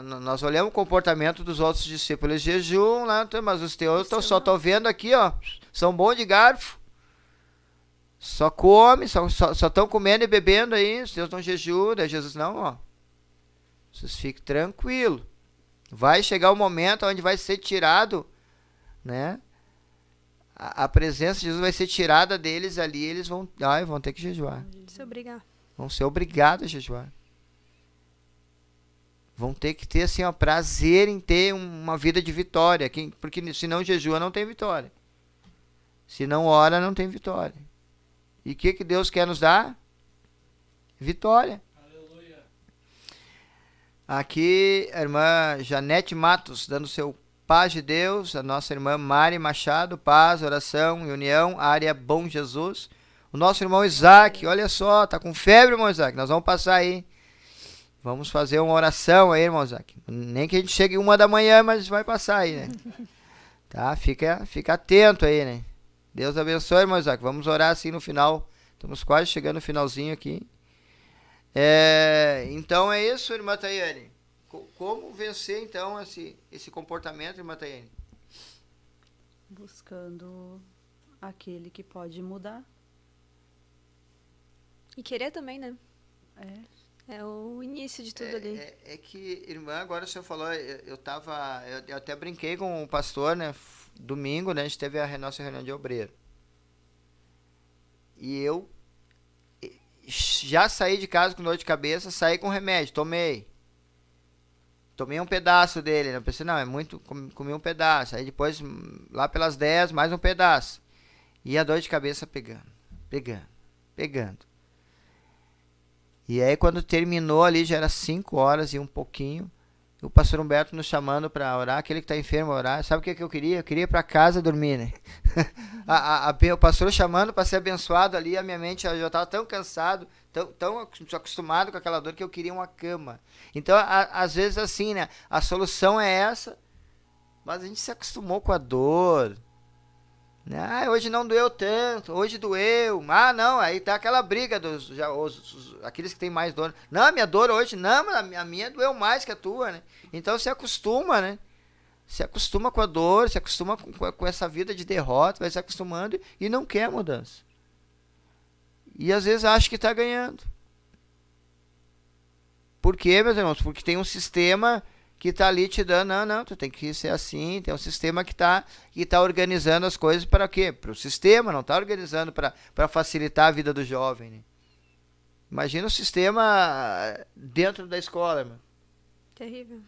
nós olhamos o comportamento dos outros discípulos, jejum lá, mas os teus só estou vendo aqui, ó, são bons de garfo. Só come, só estão comendo e bebendo aí, os teus não jejuam. Daí Jesus, não, ó. Vocês fiquem tranquilos. Vai chegar o momento onde vai ser tirado, né? A presença de Jesus vai ser tirada deles ali, eles vão ter que jejuar. Se obrigar. Vão ser obrigados a jejuar. Vão ter que ter assim, ó, prazer em ter uma vida de vitória. Porque se não jejua, não tem vitória. Se não ora, não tem vitória. E o que Deus quer nos dar? Vitória. Aleluia. Aqui a irmã Janete Matos, dando seu paz de Deus. A nossa irmã Mari Machado, paz, oração e união, área Bom Jesus. O nosso irmão Isaac, olha só, tá com febre, irmão Isaac. Nós vamos passar aí. Vamos fazer uma oração aí, irmão Isaac. Nem que a gente chegue 1 da manhã, mas vai passar aí, né? Tá? Fica atento aí, né? Deus abençoe, irmão Isaac. Vamos orar assim no final. Estamos quase chegando no finalzinho aqui. Então é isso, irmã Tayane. Como vencer, então, esse comportamento, irmã Tayane? Buscando aquele que pode mudar. E querer também, né? É. É o início de tudo ali. É que, irmã, agora o senhor falou, eu até brinquei com o pastor, né? Domingo, né? A gente teve a nossa reunião de obreiro. E eu já saí de casa com dor de cabeça, saí com remédio, tomei um pedaço dele, né? Eu pensei, não, é muito, comi um pedaço. Aí depois, lá pelas 10, mais um pedaço. E a dor de cabeça pegando. E aí quando terminou ali, já era 5 horas e um pouquinho, o pastor Humberto nos chamando para orar, aquele que está enfermo orar. Sabe o que eu queria? Eu queria ir para casa dormir, né? O pastor chamando para ser abençoado ali, a minha mente já estava tão cansado, tão acostumado com aquela dor que eu queria uma cama. Então, às vezes assim, né? A solução é essa, mas a gente se acostumou com a dor. Hoje não doeu tanto, hoje doeu. Não, aí tá aquela briga aqueles que tem mais dor. Não, a minha dor hoje, não, a minha doeu mais que a tua, né? Então se acostuma, né? Se acostuma com a dor, se acostuma com essa vida de derrota, vai se acostumando e não quer mudança. E às vezes acha que tá ganhando. Por quê, meus irmãos? Porque tem um sistema que está ali te dando, não, tu tem que ser assim, tem um sistema que tá organizando as coisas para quê? Para o sistema, não está organizando para facilitar a vida do jovem, né? Imagina o sistema dentro da escola, irmão. Terrível.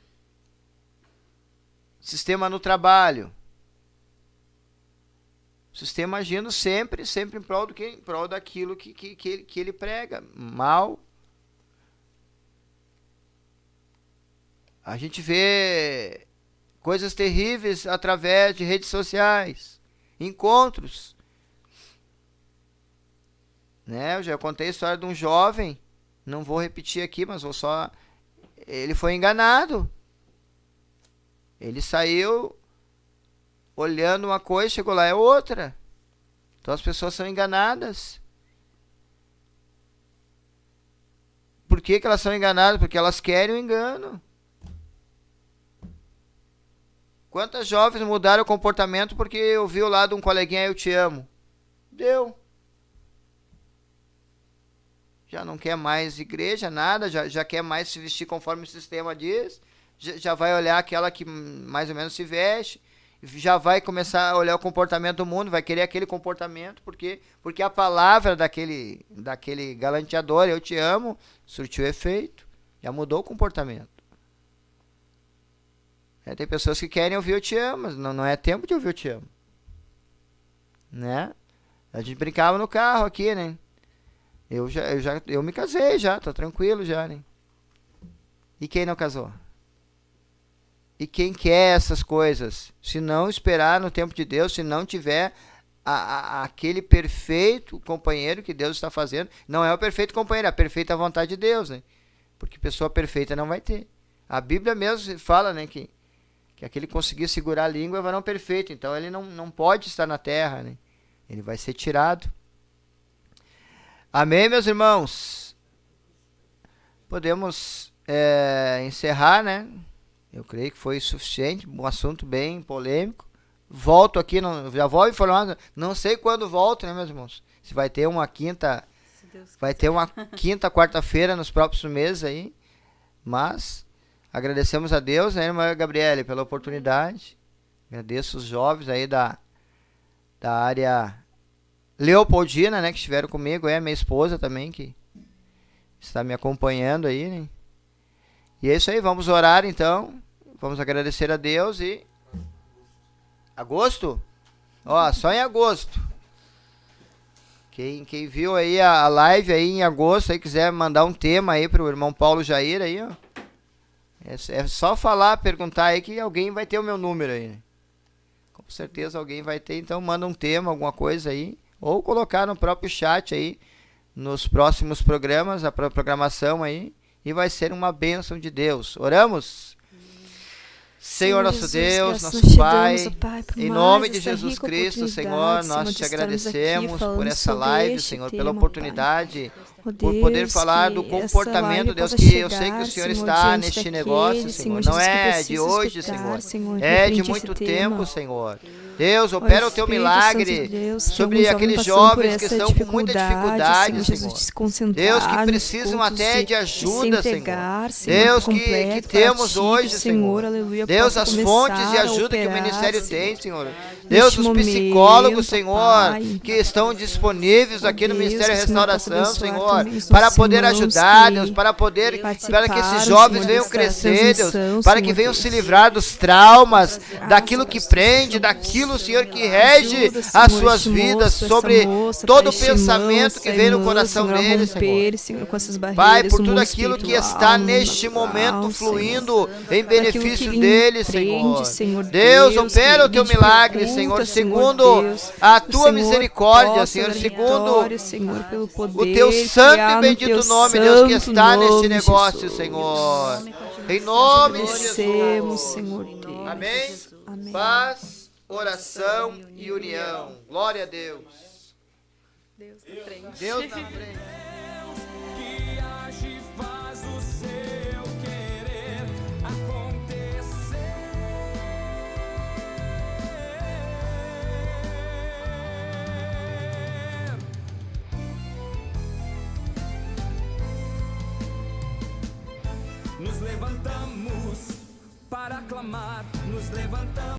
Sistema no trabalho. Sistema agindo sempre em prol daquilo que ele prega. Mal. A gente vê coisas terríveis através de redes sociais, encontros. Né? Eu já contei a história de um jovem, não vou repetir aqui, mas ele foi enganado. Ele saiu olhando uma coisa, chegou lá é outra. Então as pessoas são enganadas. Por que elas são enganadas? Porque elas querem o engano. Quantas jovens mudaram o comportamento porque ouviu lá de um coleguinha, eu te amo? Deu. Já não quer mais igreja, nada, já quer mais se vestir conforme o sistema diz, já vai olhar aquela que mais ou menos se veste, já vai começar a olhar o comportamento do mundo, vai querer aquele comportamento, porque a palavra daquele galanteador, eu te amo, surtiu efeito, já mudou o comportamento. Tem pessoas que querem ouvir eu te amo, mas não é tempo de ouvir eu te amo. Né? A gente brincava no carro aqui, né? Eu me casei já, tô tranquilo já, né? E quem não casou? E quem quer essas coisas? Se não esperar no tempo de Deus, se não tiver aquele perfeito companheiro que Deus está fazendo, não é o perfeito companheiro, é a perfeita vontade de Deus, né? Porque pessoa perfeita não vai ter. A Bíblia mesmo fala, né, que aquele que conseguir segurar a língua é varão perfeito, então ele não pode estar na terra, né? Ele vai ser tirado. Amém, meus irmãos? Podemos encerrar, né? Eu creio que foi suficiente, um assunto bem polêmico. Volto aqui, já vou informar, não sei quando volto, né, meus irmãos? se vai ter uma quinta, Se Deus vai ter uma quinta, quarta-feira nos próximos meses aí. Mas agradecemos a Deus, né, irmã Gabriele, pela oportunidade. Agradeço os jovens aí da área Leopoldina, né, que estiveram comigo, minha esposa também, que está me acompanhando aí, né? E é isso aí, vamos orar então. Vamos agradecer a Deus e... Agosto? Ó, só em agosto. Quem viu aí a live aí em agosto, aí quiser mandar um tema aí pro irmão Paulo Jair aí, ó. É só falar, perguntar aí que alguém vai ter o meu número aí, né? Com certeza alguém vai ter, então manda um tema, alguma coisa aí. Ou colocar no próprio chat aí, nos próximos programas, a programação aí. E vai ser uma bênção de Deus. Oramos? Senhor nosso Deus, nosso Pai, em nome de Jesus Cristo, Senhor, nós te agradecemos por essa live, Senhor, pela oportunidade, por poder falar do comportamento, Deus, que eu sei que o Senhor está neste negócio, Senhor, não é de hoje, Senhor, é de muito tempo, Senhor. Deus, opera o teu milagre sobre aqueles jovens que estão com muita dificuldade, Senhor. Deus, que precisam até de ajuda, Senhor. Deus, que temos hoje, Senhor. Deus, as fontes de ajuda que o ministério tem, Senhor. Deus, os psicólogos, Senhor, que estão disponíveis aqui no Ministério da Restauração, Senhor, para poder ajudar, Deus, para que esses jovens venham crescer, Deus, para que venham se livrar dos traumas, daquilo que prende, daquilo, Senhor, que rege as suas vidas, sobre todo o pensamento que vem no coração deles, Senhor. Pai, por tudo aquilo que está neste momento fluindo em benefício deles, Senhor. Deus, opera o teu milagre, Senhor, segundo a tua misericórdia, Senhor, segundo o teu santo e bendito nome, Deus, que está neste negócio, Senhor. Em nome de Jesus. Senhor Deus. Amém? Amém. Paz, oração e união. Glória a Deus. Deus na frente. Deus na frente. Que age e faz o seu querer acontecer. Nos levantamos para clamar, nos levantamos.